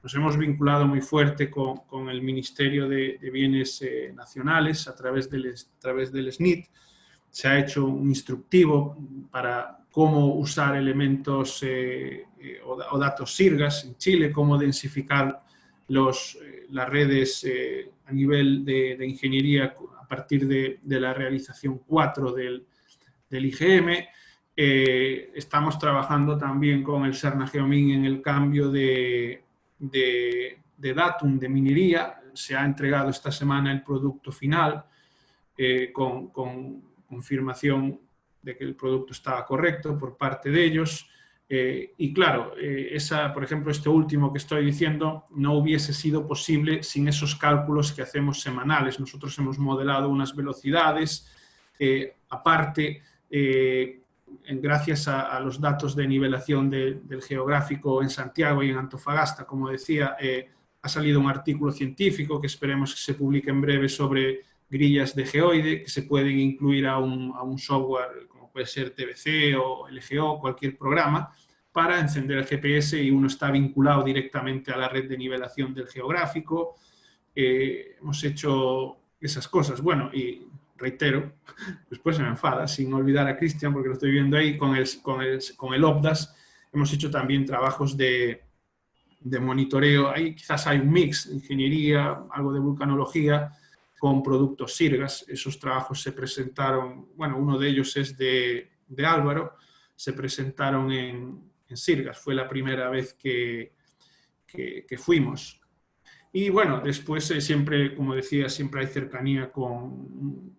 nos hemos vinculado muy fuerte con el Ministerio de Bienes Nacionales a través del SNIT. Se ha hecho un instructivo para cómo usar elementos o datos Sirgas en Chile, cómo densificar las redes a nivel de ingeniería a partir de la realización 4 del IGM. Estamos trabajando también con el Serna Geomin en el cambio de datum de minería. Se ha entregado esta semana el producto final con confirmación de que el producto estaba correcto por parte de ellos. Y claro, por ejemplo, este último que estoy diciendo no hubiese sido posible sin esos cálculos que hacemos semanales. Nosotros hemos modelado unas velocidades, aparte, gracias a los datos de nivelación del geográfico en Santiago y en Antofagasta, como decía, ha salido un artículo científico que esperemos que se publique en breve sobre grillas de geoide, que se pueden incluir a un software como puede ser TBC o LGO, cualquier programa, para encender el GPS y uno está vinculado directamente a la red de nivelación del geográfico. Hemos hecho esas cosas. Bueno, y reitero, después se me enfada, sin olvidar a Cristian, porque lo estoy viendo ahí, con el OPDAS hemos hecho también trabajos de monitoreo. Ahí quizás hay un mix de ingeniería, algo de vulcanología, con productos Sirgas. Esos trabajos se presentaron, bueno, uno de ellos es de Álvaro, se presentaron en Sirgas. Fue la primera vez que fuimos. Y bueno, después siempre, como decía, siempre hay cercanía con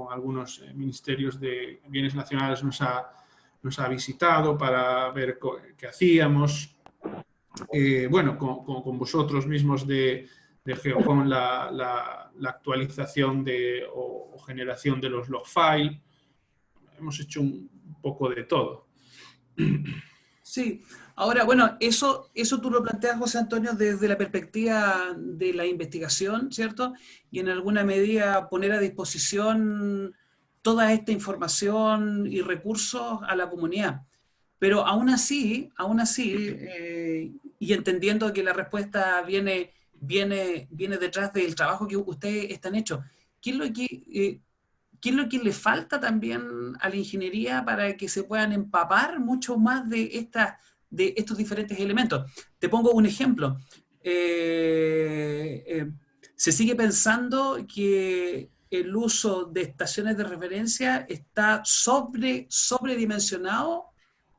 algunos ministerios de bienes nacionales. Nos ha visitado para ver qué hacíamos. Bueno, con vosotros mismos de Geocon, la actualización o generación de los log file. Hemos hecho un poco de todo. Sí, ahora, bueno, eso tú lo planteas, José Antonio, desde la perspectiva de la investigación, ¿cierto? Y en alguna medida poner a disposición toda esta información y recursos a la comunidad. Pero aún así, y entendiendo que la respuesta viene detrás del trabajo que ustedes están hechos, ¿qué es lo ¿qué es lo que le falta también a la ingeniería para que se puedan empapar mucho más de estos diferentes elementos? Te pongo un ejemplo. Se sigue pensando que el uso de estaciones de referencia está sobredimensionado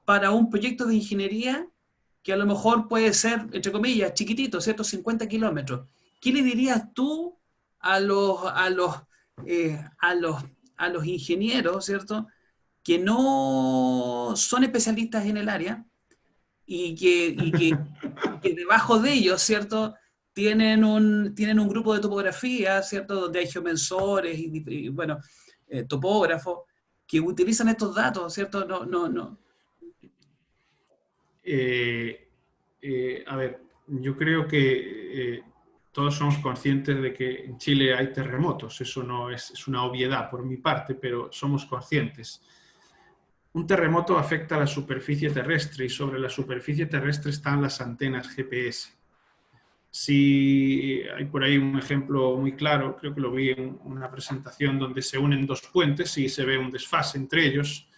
para un proyecto de ingeniería que a lo mejor puede ser, entre comillas, chiquitito, ¿cierto? 50 kilómetros. ¿Qué le dirías tú a eh, a los, a los ingenieros, ¿cierto? Que no son especialistas en el área y que debajo de ellos, ¿cierto? Tienen un grupo de topografía, ¿cierto? Donde hay geomensores bueno, topógrafos que utilizan estos datos, ¿cierto? No. A ver, yo creo que todos somos conscientes de que en Chile hay terremotos. Eso no es una obviedad por mi parte, pero somos conscientes. Un terremoto afecta a la superficie terrestre y sobre la superficie terrestre están las antenas GPS. Si hay por ahí un ejemplo muy claro, creo que lo vi en una presentación donde se unen dos puentes y se ve un desfase entre ellos.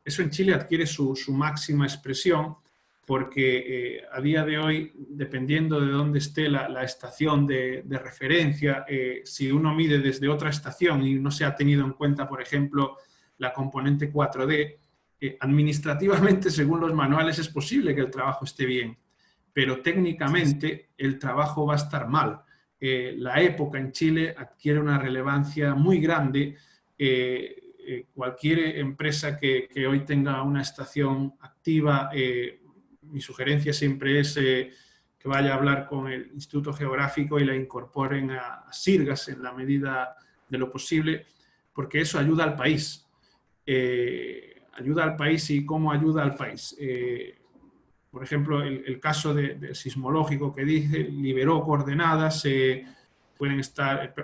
Eso en Chile adquiere su máxima expresión porque a día de hoy, dependiendo de dónde esté la estación de referencia, si uno mide desde otra estación y no se ha tenido en cuenta, por ejemplo, la componente 4D, administrativamente, según los manuales, es posible que el trabajo esté bien, pero técnicamente el trabajo va a estar mal. La época en Chile adquiere una relevancia muy grande. Cualquier empresa que hoy tenga una estación activa, mi sugerencia siempre es que vaya a hablar con el Instituto Geográfico y la incorporen a Sirgas en la medida de lo posible, porque eso ayuda al país. Ayuda al país. ¿Y cómo ayuda al país? Por ejemplo, el caso del sismológico que dije, liberó coordenadas, pueden estar,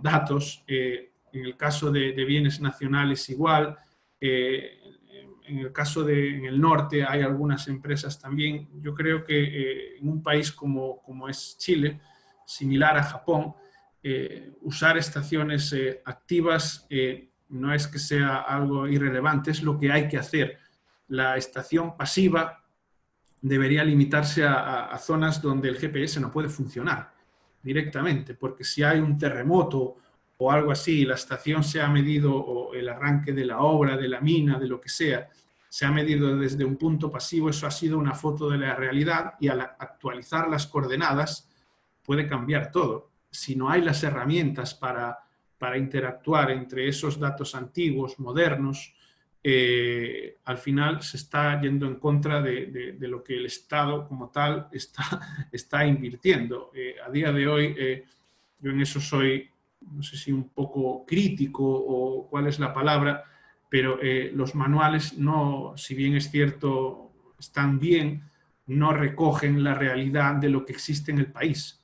datos. En el caso de bienes nacionales igual. En el caso en el norte hay algunas empresas también. Yo creo que en un país como es Chile, similar a Japón, usar estaciones activas no es que sea algo irrelevante, es lo que hay que hacer. La estación pasiva debería limitarse a zonas donde el GPS no puede funcionar directamente, porque si hay un terremoto o algo así, la estación se ha medido, o el arranque de la obra, de la mina, de lo que sea, se ha medido desde un punto pasivo, eso ha sido una foto de la realidad, y al actualizar las coordenadas puede cambiar todo. Si no hay las herramientas para interactuar entre esos datos antiguos, modernos, al final se está yendo en contra de lo que el Estado como tal está invirtiendo. A día de hoy, yo en eso soy, no sé si un poco crítico o cuál es la palabra, pero los manuales, no, si bien es cierto, están bien, no recogen la realidad de lo que existe en el país.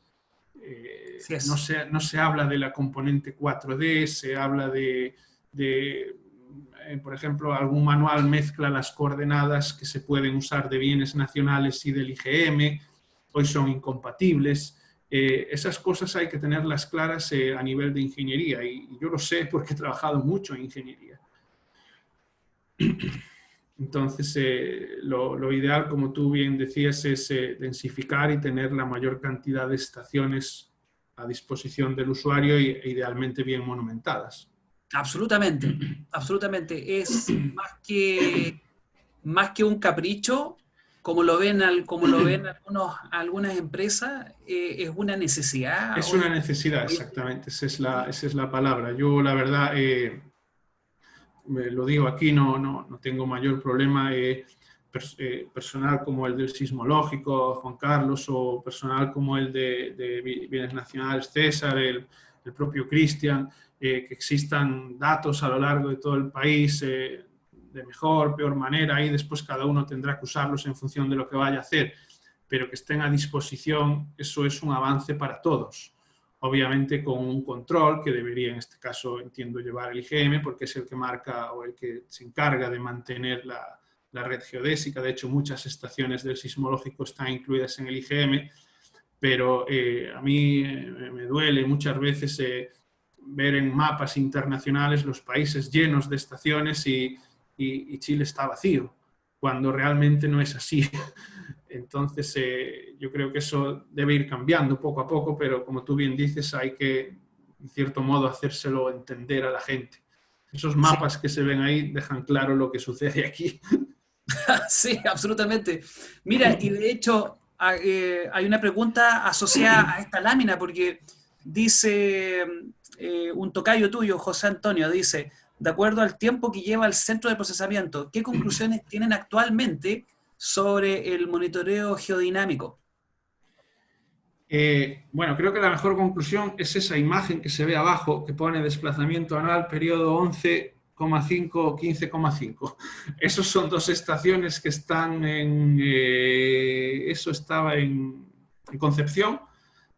Así No es. se habla de la componente 4D, se habla por ejemplo, algún manual mezcla las coordenadas que se pueden usar de bienes nacionales y del IGM, hoy son incompatibles. Esas cosas hay que tenerlas claras a nivel de ingeniería, y yo lo sé porque he trabajado mucho en ingeniería. Entonces, lo ideal, como tú bien decías, es densificar y tener la mayor cantidad de estaciones a disposición del usuario, e idealmente bien monumentadas. Absolutamente, absolutamente. Es más que un capricho, como lo ven algunas empresas, es una necesidad Es una hoy. necesidad, exactamente, esa es la palabra. Yo, la verdad, lo digo aquí, no tengo mayor problema. Personal como el del sismológico, Juan Carlos, o personal como el de Bienes Nacionales, César, el propio Cristian, que existan datos a lo largo de todo el país, de mejor, peor manera, y después cada uno tendrá que usarlos en función de lo que vaya a hacer, pero que estén a disposición, eso es un avance para todos. Obviamente con un control que debería, en este caso, entiendo, llevar el IGM, porque es el que marca o el que se encarga de mantener la red geodésica. De hecho, muchas estaciones del sismológico están incluidas en el IGM, pero a mí me duele muchas veces ver en mapas internacionales los países llenos de estaciones, y Chile está vacío, cuando realmente no es así. Entonces, yo creo que eso debe ir cambiando poco a poco, pero como tú bien dices, hay que, en cierto modo, hacérselo entender a la gente. Esos Sí, mapas que se ven ahí dejan claro lo que sucede aquí. sí, absolutamente. Mira, y de hecho hay una pregunta asociada a esta lámina, porque dice un tocayo tuyo, José Antonio, dice, de acuerdo al tiempo que lleva el centro de procesamiento, ¿qué conclusiones tienen actualmente sobre el monitoreo geodinámico? Bueno, creo que la mejor conclusión es esa imagen que se ve abajo, que pone desplazamiento anual, periodo 11,5, 15,5. Esos son dos estaciones que están eso estaba en Concepción,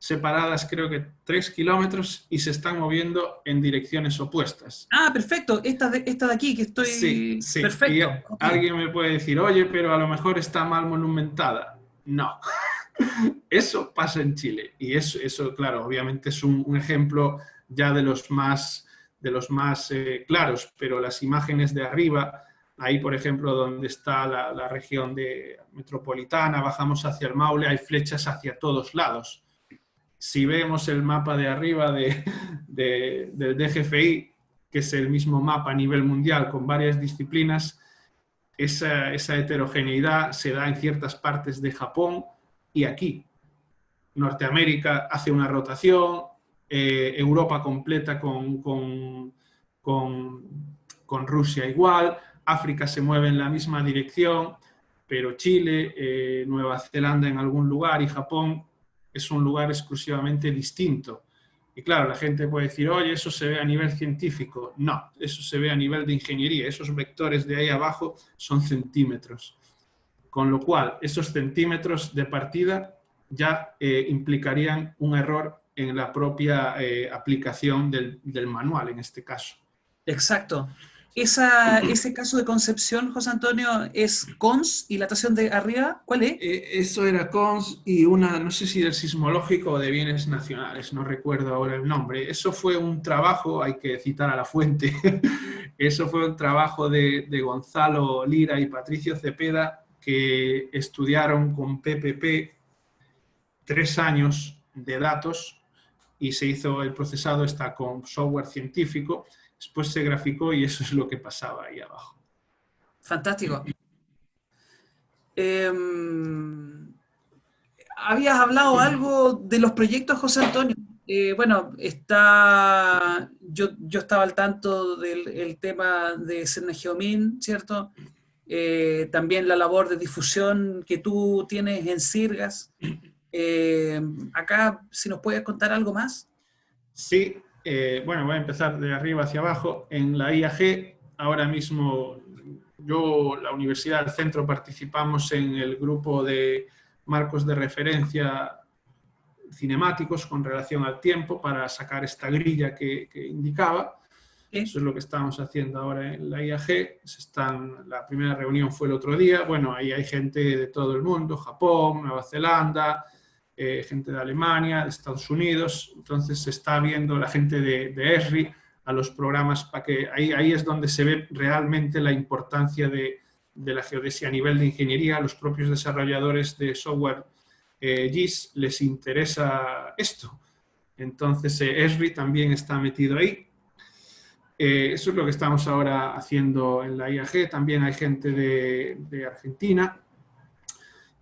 separadas creo que 3 kilómetros, y se están moviendo en direcciones opuestas. Ah, perfecto, esta de aquí que Sí, estoy... sí. Y Perfecto, ok. alguien me puede decir, oye, pero a lo mejor está mal monumentada. No. Eso pasa en Chile, y eso claro, obviamente es un ejemplo ya de los más claros, pero las imágenes de arriba, ahí por ejemplo donde está la región metropolitana, bajamos hacia el Maule, hay flechas hacia todos lados. Si vemos el mapa de arriba del DGFI, que es el mismo mapa a nivel mundial con varias disciplinas, esa heterogeneidad se da en ciertas partes de Japón y aquí. Norteamérica hace una rotación, Europa completa con Rusia igual, África se mueve en la misma dirección, pero Chile, Nueva Zelanda en algún lugar, y Japón es un lugar exclusivamente distinto. Y claro, la gente puede decir, oye, eso se ve a nivel científico. No, eso se ve a nivel de ingeniería. Esos vectores de ahí abajo son centímetros. Con lo cual, esos centímetros de partida ya implicarían un error en la propia aplicación del manual, en este caso. Exacto. Ese caso de Concepción, José Antonio, es cons y la estación de arriba, ¿cuál es? Eso era CONS y una, no sé si del sismológico o de bienes nacionales, no recuerdo ahora el nombre. Eso fue un trabajo, hay que citar a la fuente, eso fue un trabajo de Gonzalo Lira y Patricio Cepeda, que estudiaron con PPP 3 años de datos y se hizo el procesado, está con software científico, después se graficó y eso es lo que pasaba ahí abajo. Fantástico. Habías hablado algo de los proyectos, José Antonio. Bueno, yo estaba al tanto del el tema de Cernageomin, ¿cierto? También la labor de difusión que tú tienes en Sirgas. Acá, si nos puedes contar algo más. Sí, bueno, voy a empezar de arriba hacia abajo. En la IAG, ahora mismo, la universidad, el centro, participamos en el grupo de marcos de referencia cinemáticos con relación al tiempo para sacar esta grilla que indicaba. ¿Sí? Eso es lo que estamos haciendo ahora en la IAG. La primera reunión fue el otro día. Bueno, ahí hay gente de todo el mundo, Japón, Nueva Zelanda, gente de Alemania, de Estados Unidos. Entonces se está viendo la gente de ESRI a los programas, para que ahí es donde se ve realmente la importancia de la geodesia a nivel de ingeniería. A los propios desarrolladores de software GIS les interesa esto. Entonces ESRI también está metido ahí. Eso es lo que estamos ahora haciendo en la IAG. También hay gente de Argentina.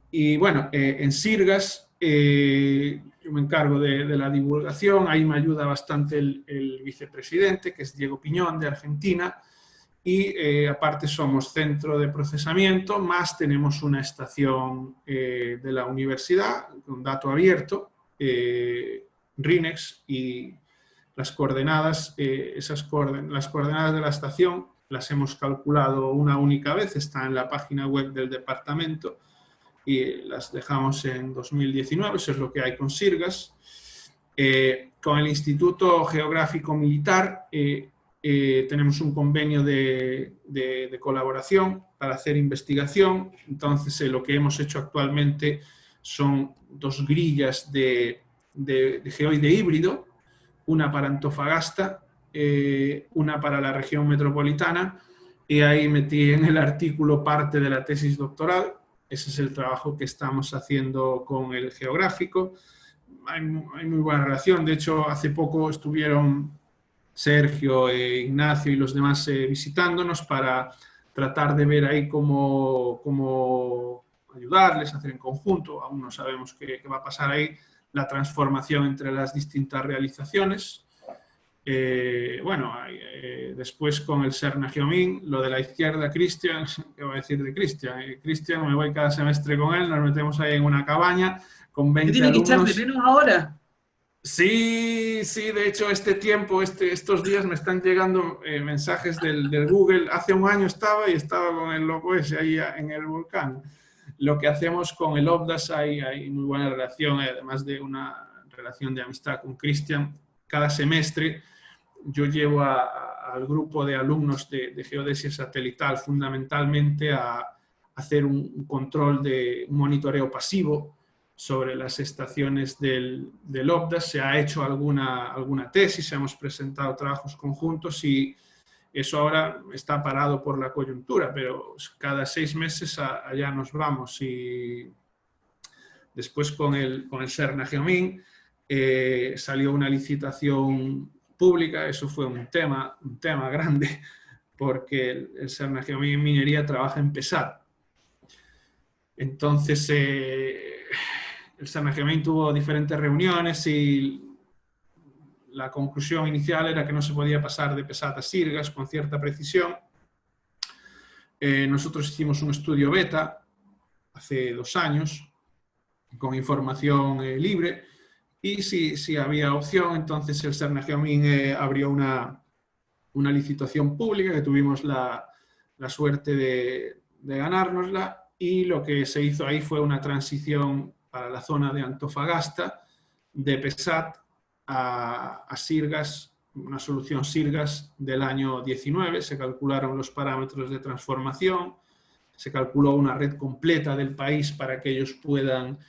Y bueno, en Sirgas yo me encargo de la divulgación. Ahí me ayuda bastante el vicepresidente, que es Diego Piñón, de Argentina. Y aparte somos centro de procesamiento, más tenemos una estación de la universidad con dato abierto, RINEX, y las coordenadas, las coordenadas de la estación las hemos calculado una única vez, está en la página web del departamento y las dejamos en 2019, eso es lo que hay con Sirgas. Con el Instituto Geográfico Militar tenemos un convenio de colaboración para hacer investigación. Entonces lo que hemos hecho actualmente son 2 grillas de geoide híbrido, una para Antofagasta, una para la región metropolitana, y ahí metí en el artículo parte de la tesis doctoral. Ese es el trabajo que estamos haciendo con el geográfico. Hay muy buena relación. De hecho, hace poco estuvieron Sergio, Ignacio y los demás visitándonos para tratar de ver ahí cómo ayudarles a hacer en conjunto. Aún no sabemos qué va a pasar ahí, la transformación entre las distintas realizaciones. Después con el Cernageomin, lo de la izquierda, Cristian, ¿qué va a decir de Cristian? Cristian, me voy cada semestre con él, nos metemos ahí en una cabaña con 20 ¿Qué tiene que echar de alumnos. menos ahora? Sí, de hecho estos días me están llegando mensajes del Google. Hace un año estaba con el loco ese ahí en el volcán. Lo que hacemos con el OBDAS, hay muy buena relación, además de una relación de amistad con Cristian. Cada semestre yo llevo al grupo de alumnos de geodesia satelital fundamentalmente a hacer un control un monitoreo pasivo sobre las estaciones del OBDAS. Se ha hecho alguna tesis, hemos presentado trabajos conjuntos y eso ahora está parado por la coyuntura, pero cada 6 meses allá nos vamos. Y después con el Cernageomin salió una licitación pública. Eso fue un tema grande, porque el Cernageomin en minería trabaja en PESAT. Entonces el Cernageomin tuvo diferentes reuniones y la conclusión inicial era que no se podía pasar de PESAT a Sirgas con cierta precisión. Nosotros hicimos un estudio beta hace 2 años con información libre, y si había opción, entonces el Cernageomin abrió una licitación pública que tuvimos la suerte de ganárnosla, y lo que se hizo ahí fue una transición para la zona de Antofagasta de PESAT a Sirgas, una solución Sirgas del año 19. Se calcularon los parámetros de transformación, se calculó una red completa del país para que ellos puedan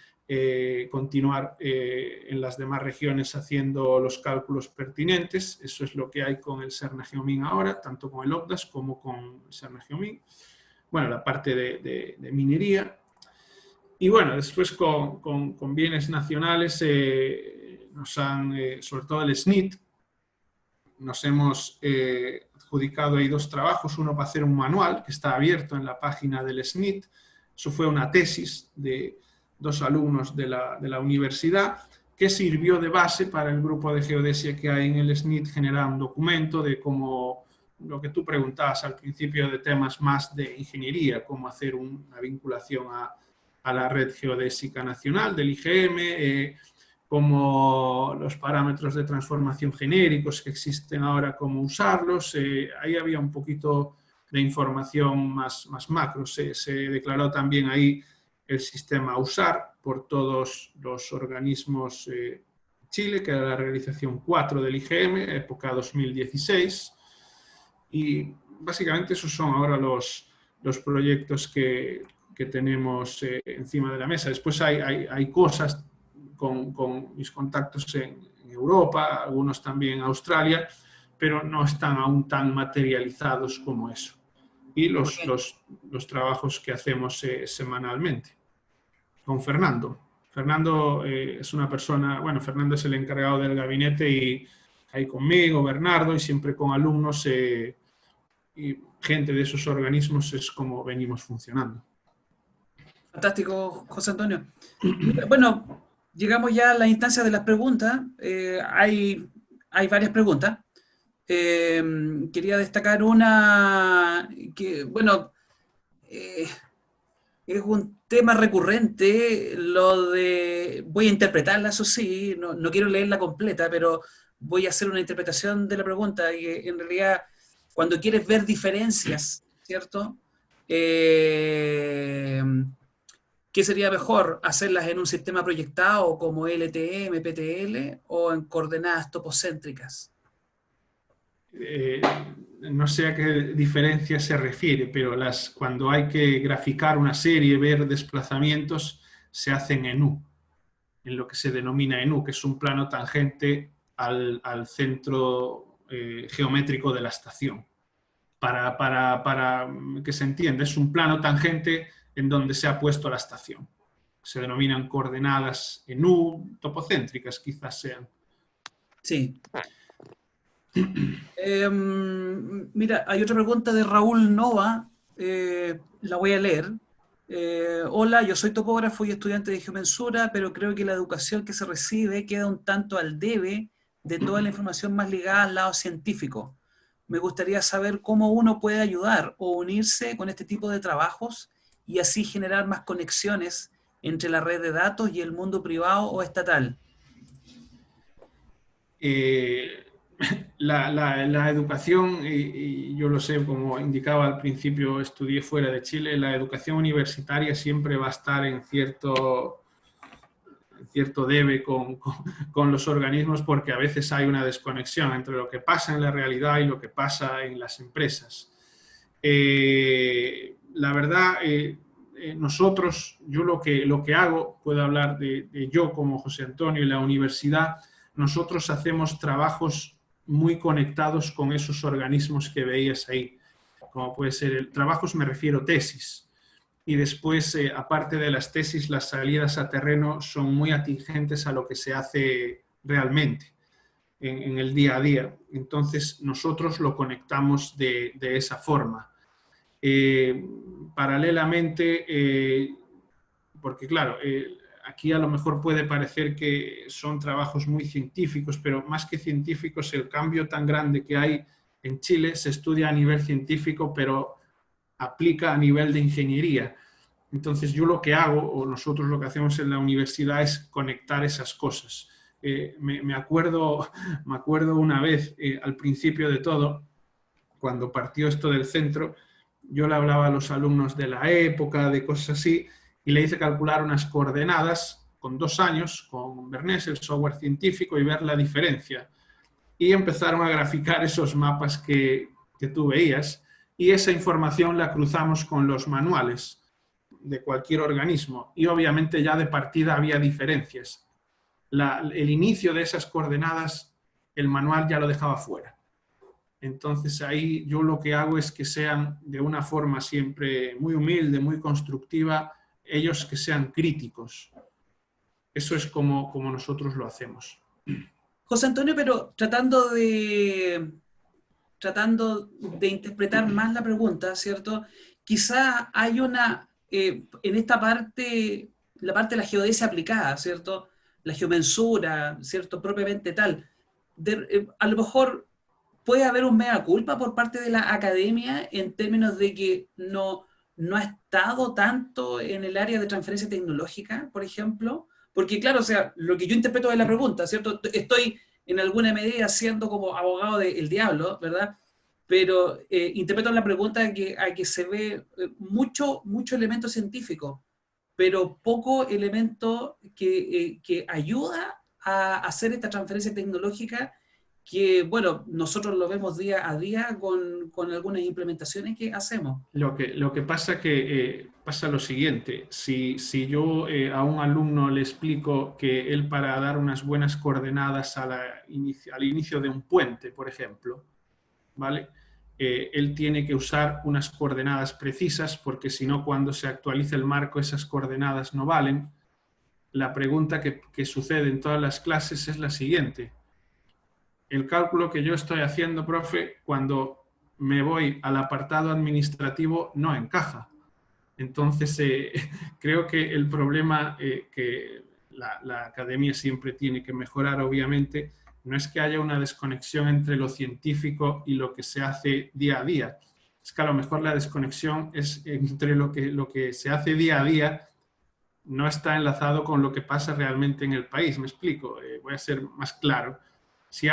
continuar en las demás regiones haciendo los cálculos pertinentes. Eso es lo que hay con el Cernageomin ahora, tanto con el OBDAS como con el Cernageomin. Bueno, la parte de minería. Y bueno, después con bienes nacionales nos han, sobre todo el SNIT, nos hemos adjudicado ahí 2 trabajos, uno para hacer un manual que está abierto en la página del SNIT. Eso fue una tesis de 2 alumnos de la universidad que sirvió de base para el grupo de geodesia que hay en el SNIT, generar un documento de cómo, lo que tú preguntabas al principio, de temas más de ingeniería, cómo hacer una vinculación a la red geodésica nacional del IGM, como los parámetros de transformación genéricos que existen ahora, cómo usarlos. Ahí había un poquito de información más macro. Se declaró también ahí el sistema a usar por todos los organismos Chile, que era la realización 4 del IGM, época 2016. Y básicamente esos son ahora los proyectos que tenemos encima de la mesa. Después hay cosas con mis contactos en Europa, algunos también en Australia, pero no están aún tan materializados como eso. Y los trabajos que hacemos semanalmente. Con Fernando. Fernando es una persona, bueno, Fernando es el encargado del gabinete y ahí conmigo, Bernardo, y siempre con alumnos y gente de esos organismos es como venimos funcionando. Fantástico, José Antonio. Mira, bueno, llegamos ya a la instancia de las preguntas. Hay varias preguntas. Quería destacar una que, bueno, es un tema recurrente, lo de, voy a interpretarla, eso sí, no quiero leerla completa, pero voy a hacer una interpretación de la pregunta, y en realidad, cuando quieres ver diferencias, ¿cierto? ¿Qué sería mejor? ¿Hacerlas en un sistema proyectado como LTM, PTL o en coordenadas topocéntricas? No sé a qué diferencia se refiere, pero cuando hay que graficar una serie, ver desplazamientos, se hacen en U, en lo que se denomina en U, que es un plano tangente al centro geométrico de la estación. Para que se entienda, es un plano tangente en donde se ha puesto la estación. Se denominan coordenadas en U, topocéntricas quizás sean. Sí. Mira, hay otra pregunta de Raúl Nova, la voy a leer. Hola, yo soy topógrafo y estudiante de geomensura, pero creo que la educación que se recibe queda un tanto al debe de toda la información más ligada al lado científico. Me gustaría saber cómo uno puede ayudar o unirse con este tipo de trabajos y así generar más conexiones entre la red de datos y el mundo privado o estatal. La educación, y yo lo sé, como indicaba al principio, estudié fuera de Chile, la educación universitaria siempre va a estar en cierto debe con los organismos, porque a veces hay una desconexión entre lo que pasa en la realidad y lo que pasa en las empresas. La verdad, nosotros, yo lo que hago, puedo hablar de yo como José Antonio y la universidad, nosotros hacemos trabajos muy conectados con esos organismos que veías ahí, como puede ser trabajos, me refiero tesis. Y después, aparte de las tesis, las salidas a terreno son muy atingentes a lo que se hace realmente en el día a día. Entonces, nosotros lo conectamos de esa forma. Paralelamente, porque claro, aquí a lo mejor puede parecer que son trabajos muy científicos, pero más que científicos, el cambio tan grande que hay en Chile se estudia a nivel científico, pero aplica a nivel de ingeniería. Entonces yo lo que hago, o nosotros lo que hacemos en la universidad, es conectar esas cosas. Me acuerdo una vez, al principio de todo, cuando partió esto del centro, yo le hablaba a los alumnos de la época, de cosas así, y le hice calcular unas coordenadas con 2 años, con Bernés, el software científico, y ver la diferencia. Y empezaron a graficar esos mapas que tú veías, y esa información la cruzamos con los manuales de cualquier organismo, y obviamente ya de partida había diferencias. El inicio de esas coordenadas, el manual ya lo dejaba fuera. Entonces ahí yo lo que hago es que sean de una forma siempre muy humilde, muy constructiva, ellos que sean críticos. Eso es como nosotros lo hacemos. José Antonio, pero tratando de interpretar más la pregunta, ¿cierto? Quizá hay en esta parte, la parte de la geodesia aplicada, ¿cierto? La geomensura, ¿cierto? Propiamente tal. A lo mejor puede haber un mea culpa por parte de la academia en términos de que no ha estado tanto en el área de transferencia tecnológica, por ejemplo. Porque claro, o sea, lo que yo interpreto de la pregunta, ¿cierto? Estoy en alguna medida siendo como abogado del diablo, ¿verdad? Pero interpreto la pregunta a que se ve mucho elemento científico, pero poco elemento que ayuda a hacer esta transferencia tecnológica que, bueno, nosotros lo vemos día a día con algunas implementaciones que hacemos. Lo que pasa que pasa lo siguiente, si yo a un alumno le explico que él para dar unas buenas coordenadas al inicio de un puente, por ejemplo, ¿vale? Él tiene que usar unas coordenadas precisas porque si no, cuando se actualice el marco, esas coordenadas no valen. La pregunta que sucede en todas las clases es la siguiente. El cálculo que yo estoy haciendo, profe, cuando me voy al apartado administrativo no encaja. Entonces, creo que el problema que la academia siempre tiene que mejorar, obviamente, no es que haya una desconexión entre lo científico y lo que se hace día a día. Es que a lo mejor la desconexión es entre lo que se hace día a día no está enlazado con lo que pasa realmente en el país. Me explico, voy a ser más claro. Si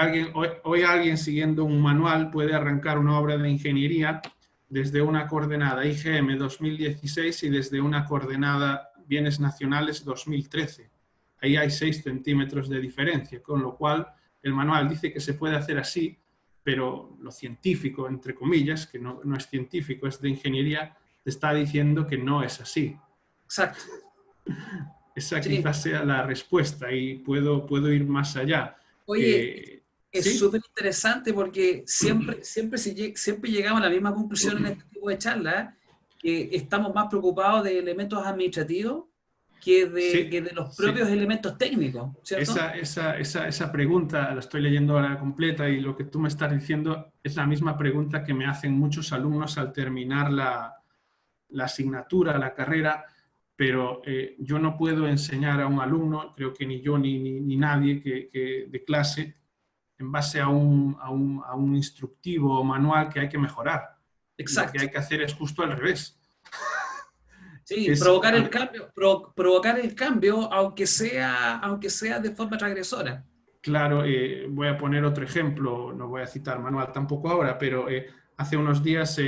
hoy alguien siguiendo un manual puede arrancar una obra de ingeniería desde una coordenada IGM 2016 y desde una coordenada Bienes Nacionales 2013. Ahí hay 6 centímetros de diferencia, con lo cual el manual dice que se puede hacer así, pero lo científico, entre comillas, que no es científico, es de ingeniería, te está diciendo que no es así. Exacto. Esa Sí. quizás sea la respuesta y puedo ir más allá. Oye, es ¿Sí? súper interesante porque siempre llegamos a la misma conclusión en este tipo de charlas, que estamos más preocupados de elementos administrativos Sí, que de los sí. propios elementos técnicos, ¿cierto? Esa pregunta la estoy leyendo ahora completa y lo que tú me estás diciendo es la misma pregunta que me hacen muchos alumnos al terminar la asignatura, la carrera, pero yo no puedo enseñar a un alumno, creo que ni yo ni nadie de clase, en base a un instructivo o manual que hay que mejorar. Lo que Exacto. hay que hacer es justo al revés. Sí, Es, provocar el cambio, aunque sea de forma transgresora. claro, voy a poner otro ejemplo, no voy a citar manual tampoco ahora, pero hace unos días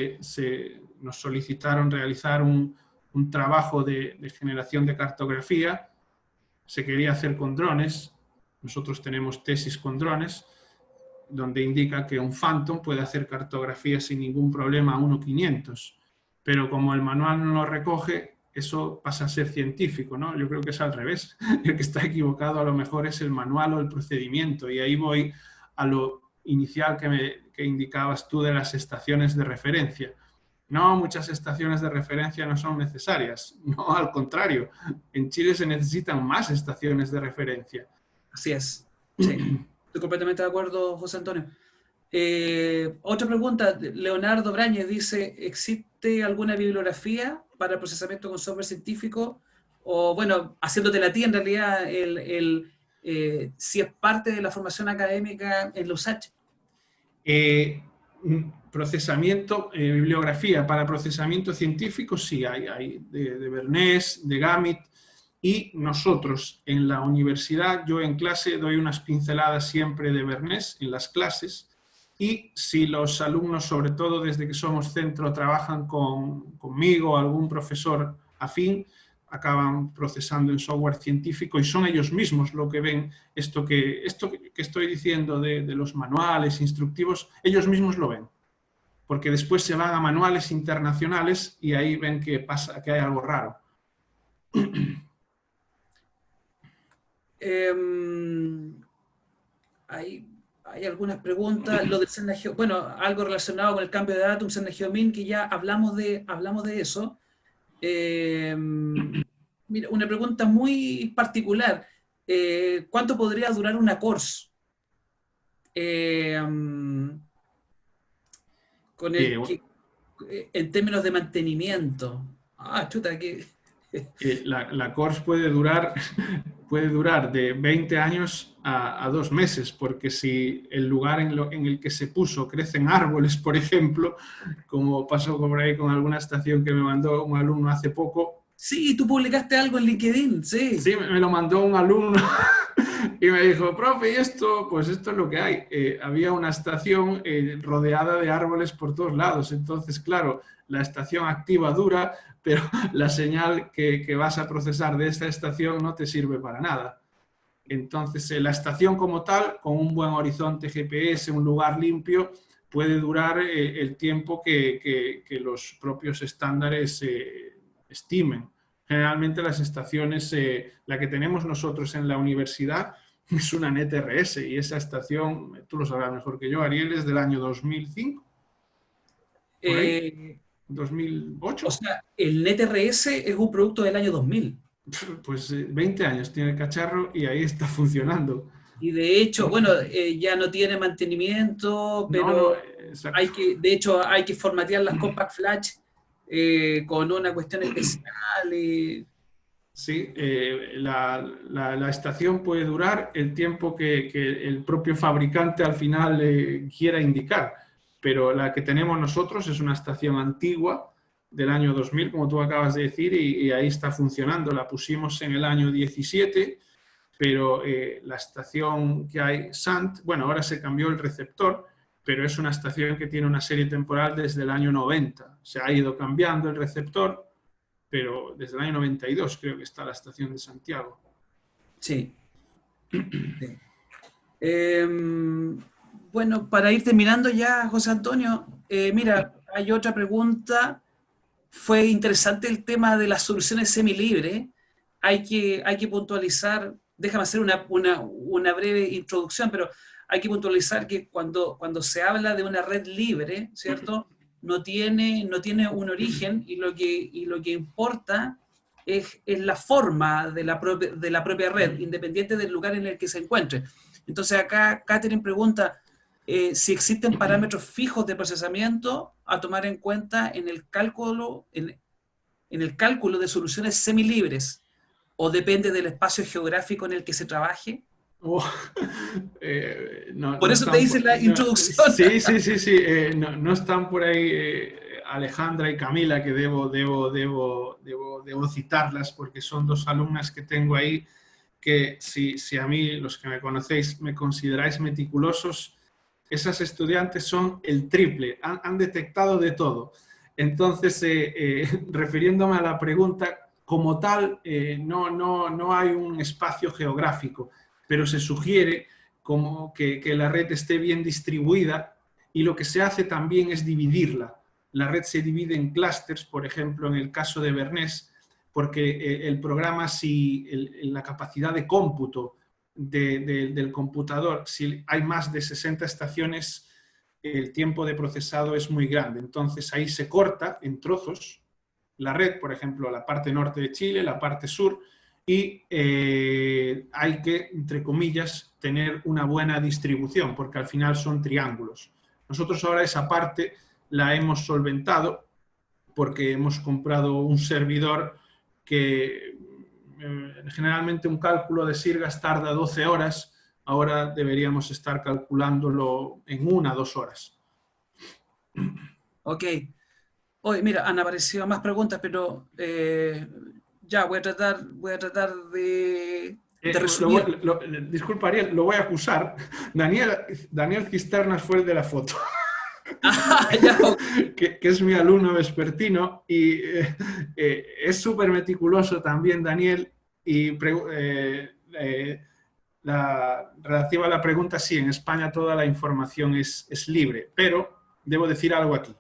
nos solicitaron realizar un trabajo de generación de cartografía, se quería hacer con drones, nosotros tenemos tesis con drones, donde indica que un Phantom puede hacer cartografía sin ningún problema a 1.500, pero como el manual no lo recoge, eso pasa a ser científico, ¿no? Yo creo que es al revés. El que está equivocado a lo mejor es el manual o el procedimiento, y ahí voy a lo inicial que indicabas tú de las estaciones de referencia. No, muchas estaciones de referencia no son necesarias, no, al contrario, en Chile se necesitan más estaciones de referencia. Así es. Sí, estoy completamente de acuerdo, José Antonio. Otra pregunta, Leonardo Brañez dice, ¿existe alguna bibliografía para el procesamiento con software científico? O bueno, haciéndote la ti en realidad, si es parte de la formación académica en la USACH. Eh, procesamiento, bibliografía para procesamiento científico, sí, hay de Bernays, de Gamit, y nosotros en la universidad, yo en clase doy unas pinceladas siempre de Bernays en las clases, y si los alumnos, sobre todo desde que somos centro, trabajan conmigo o algún profesor afín, acaban procesando en software científico y son ellos mismos lo que ven esto que estoy diciendo de los manuales instructivos, ellos mismos lo ven. Porque después se van a manuales internacionales y ahí ven que pasa, que hay algo raro. Hay algunas preguntas, lo del Sennageo, bueno, algo relacionado con el cambio de datos, un Sennageo Min, que ya hablamos de eso. Eh, Mira, una pregunta muy particular. ¿Cuánto podría durar una course? Eh, mm, con el Bueno, que, en términos de mantenimiento. Ah, chuta, que... la course puede durar de 20 años a 2 meses, porque si el lugar en el que se puso crecen árboles, por ejemplo, como pasó por ahí con alguna estación que me mandó un alumno hace poco. Sí, tú publicaste algo en LinkedIn, sí. Sí, me lo mandó un alumno y me dijo, profe, ¿y esto? Pues esto es lo que hay. Había una estación rodeada de árboles por todos lados. Entonces, claro, la estación activa dura, pero la señal que vas a procesar de esta estación no te sirve para nada. Entonces, la estación como tal, con un buen horizonte GPS, un lugar limpio, puede durar el tiempo que los propios estándares estimen. Generalmente las estaciones, la que tenemos nosotros en la universidad, es una NetRS y esa estación, tú lo sabrás mejor que yo, Ariel, es del año 2005, por ahí, Eh, o 2008. sea, el NetRS es un producto del año 2000. Pues 20 años tiene el cacharro y ahí está funcionando. Y de hecho, bueno, ya no tiene mantenimiento, No, no, pero exacto. de hecho, hay que formatear las Compact Flash con una cuestión especial. Sí, la estación puede durar el tiempo que el propio fabricante al final quiera indicar, pero la que tenemos nosotros es una estación antigua del año 2000, como tú acabas de decir, y ahí está funcionando. La pusimos en el año 17, pero la estación que hay, Sant, bueno, ahora se cambió el receptor, pero es una estación que tiene una serie temporal desde el año 90. Se ha ido cambiando el receptor, pero desde el año 92 creo que está la estación de Santiago. Sí, sí. Bueno, para ir terminando ya, José Antonio, mira, hay otra pregunta. Fue interesante el tema de las soluciones semilibres. Hay que puntualizar, déjame hacer una breve introducción, pero hay que puntualizar que cuando se habla de una red libre, ¿cierto? No tiene un origen y lo que importa es la forma de la propia red, independiente del lugar en el que se encuentre. Entonces acá Catherine pregunta, si existen parámetros fijos de procesamiento a tomar en cuenta en el cálculo de soluciones semilibres, o depende del espacio geográfico en el que se trabaje. Oh, no, Por no eso te están hice la introducción. sí, sí, sí, sí, no, no están por ahí Alejandra y Camila, que debo citarlas porque son dos alumnas que tengo ahí que si a mí, los que me conocéis, me consideráis meticulosos, esas estudiantes son el triple, han detectado de todo. Entonces, refiriéndome a la pregunta, como tal, no hay un espacio geográfico, pero se sugiere como que la red esté bien distribuida y lo que se hace también es dividirla. La red se divide en clústeres, por ejemplo, en el caso de Bernés, porque el programa, si la capacidad de cómputo del computador, si hay más de 60 estaciones, el tiempo de procesado es muy grande. Entonces ahí se corta en trozos la red, por ejemplo, la parte norte de Chile, la parte sur, y hay que, entre comillas, tener una buena distribución, porque al final son triángulos. Nosotros ahora esa parte la hemos solventado porque hemos comprado un servidor que generalmente un cálculo de sirgas tarda 12 horas, ahora deberíamos estar calculándolo en 1 o 2 horas. Ok. Hoy, mira, han aparecido más preguntas, pero ya voy a tratar de resumir. Disculpa, Ariel, lo voy a acusar. Daniel Cisternas fue el de la foto. Ah, ya, ok. que es mi alumno vespertino y es súper meticuloso también, Daniel, y relativa a la pregunta, sí, en España toda la información es libre, pero debo decir algo aquí.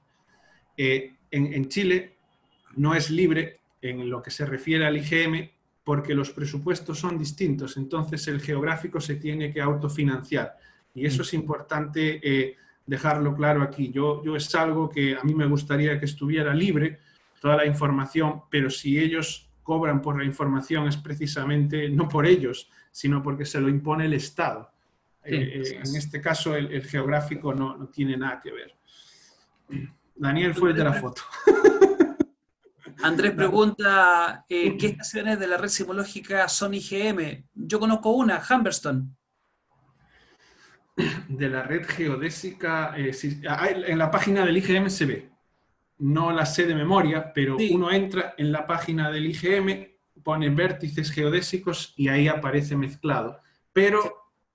En Chile no es libre en lo que se refiere al IGM porque los presupuestos son distintos, entonces el geográfico se tiene que autofinanciar y eso es importante dejarlo claro aquí. Yo es algo que a mí me gustaría que estuviera libre toda la información, pero si ellos cobran por la información es precisamente no por ellos, sino porque se lo impone el Estado. Sí, En este caso, el geográfico no tiene nada que ver. Daniel fue el de la foto. Andrés pregunta, ¿qué estaciones de la red sismológica son IGM? Yo conozco una, Humberston. De la red geodésica, en la página del IGM se ve. No la sé de memoria, pero Sí, uno entra en la página del IGM, pone vértices geodésicos y ahí aparece mezclado. sí. Pero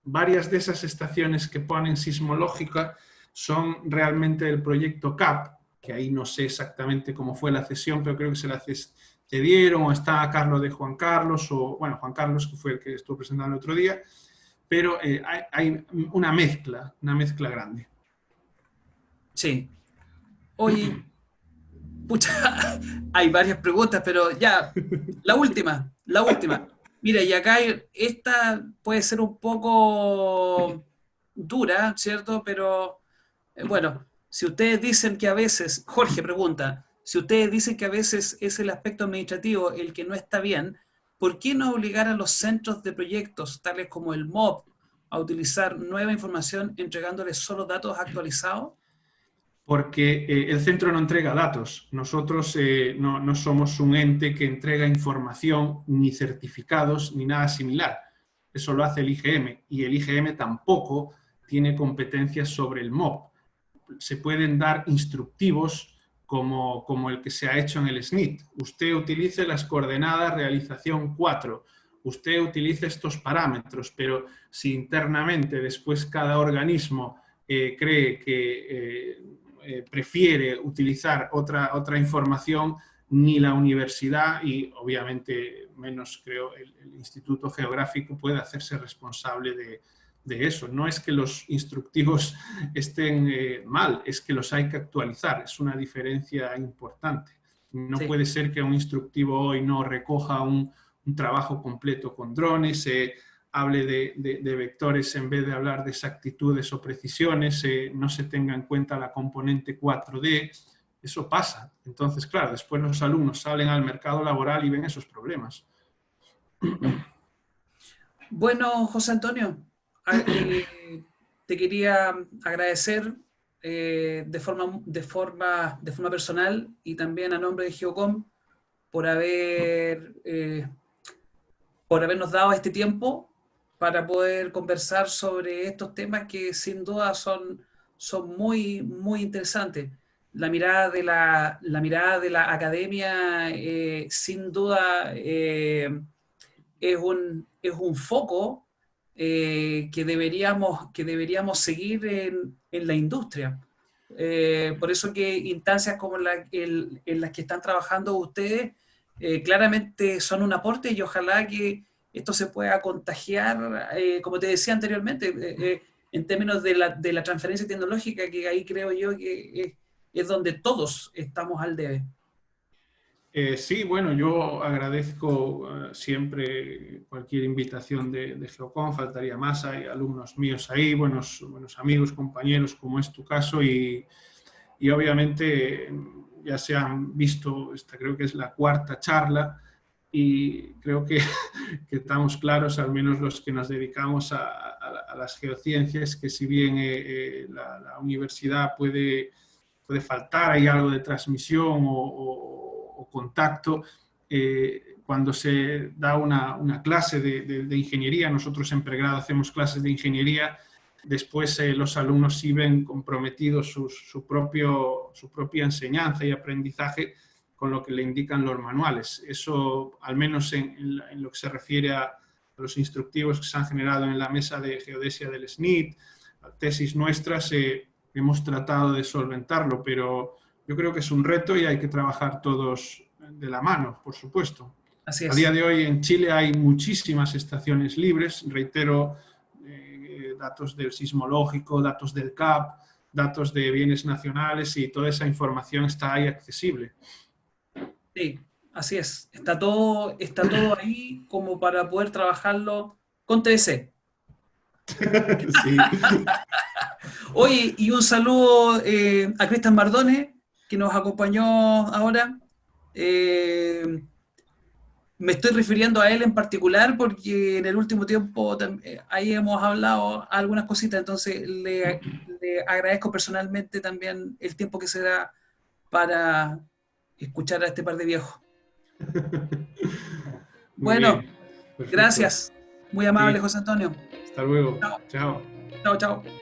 varias de esas estaciones que ponen sismológica son realmente del proyecto CAP, que ahí no sé exactamente cómo fue la cesión, pero creo que se la cedieron, o está a cargo de Juan Carlos, o bueno, Juan Carlos, que fue el que estuvo presentando el otro día, pero hay una mezcla grande. Sí. Oye, pucha, hay varias preguntas, pero ya, la última. Mira, y acá esta puede ser un poco dura, ¿cierto? Pero bueno, si ustedes dicen que a veces, Jorge pregunta, si ustedes dicen que a veces es el aspecto administrativo el que no está bien, ¿por qué no obligar a los centros de proyectos, tales como el MOB, a utilizar nueva información entregándoles solo datos actualizados? Porque el centro no entrega datos. Nosotros no somos un ente que entrega información, ni certificados, ni nada similar. Eso lo hace el IGM y el IGM tampoco tiene competencias sobre el MOB. Se pueden dar instructivos como el que se ha hecho en el SNIT. Usted utilice las coordenadas realización 4. Usted utilice estos parámetros, pero si internamente después cada organismo cree que prefiere utilizar otra información, ni la universidad y obviamente menos creo el Instituto Geográfico puede hacerse responsable de eso. No es que los instructivos estén mal, es que los hay que actualizar. Es una diferencia importante. No Sí, puede ser que un instructivo hoy no recoja un trabajo completo con drones, hable de vectores en vez de hablar de exactitudes o precisiones, no se tenga en cuenta la componente 4D. Eso pasa. Entonces, claro, después los alumnos salen al mercado laboral y ven esos problemas. bueno, José Antonio, te quería agradecer de forma personal y también a nombre de Geocom por por habernos dado este tiempo para poder conversar sobre estos temas que sin duda son muy interesantes. La mirada de la academia sin duda es un foco que deberíamos seguir en la industria. Por eso que instancias como en las que están trabajando ustedes claramente son un aporte y ojalá que esto se pueda contagiar, como te decía anteriormente, en términos de la transferencia tecnológica, que ahí creo yo que es donde todos estamos al debe. Sí, bueno, yo agradezco siempre cualquier invitación de Geocom, faltaría más, hay alumnos míos ahí, buenos amigos, compañeros, como es tu caso, y obviamente ya se han visto, esta creo que es la cuarta charla, y creo que, que estamos claros, al menos los que nos dedicamos a las geociencias, que si bien la universidad puede faltar, hay algo de transmisión o contacto. Cuando se da una clase de ingeniería, nosotros en pregrado hacemos clases de ingeniería, después los alumnos sí ven comprometidos su propia enseñanza y aprendizaje con lo que le indican los manuales. Eso, al menos en lo que se refiere a los instructivos que se han generado en la mesa de geodesia del SNIT, tesis nuestras, hemos tratado de solventarlo, pero yo creo que es un reto y hay que trabajar todos de la mano, por supuesto. Así A día es. de hoy en Chile hay muchísimas estaciones libres, reitero, datos del sismológico, datos del CAP, datos de bienes nacionales y toda esa información está ahí accesible. Sí, así es. Está todo ahí como para poder trabajarlo con TBC. Sí. Oye, y un saludo a Cristian Mardone, que nos acompañó ahora. Eh, me estoy refiriendo a él en particular porque en el último tiempo ahí hemos hablado algunas cositas, entonces le agradezco personalmente también el tiempo que se da para escuchar a este par de viejos. Muy Bueno, bien, perfecto. gracias. Muy amable, Sí, José Antonio. hasta luego. Chao, Chao. chao, chao.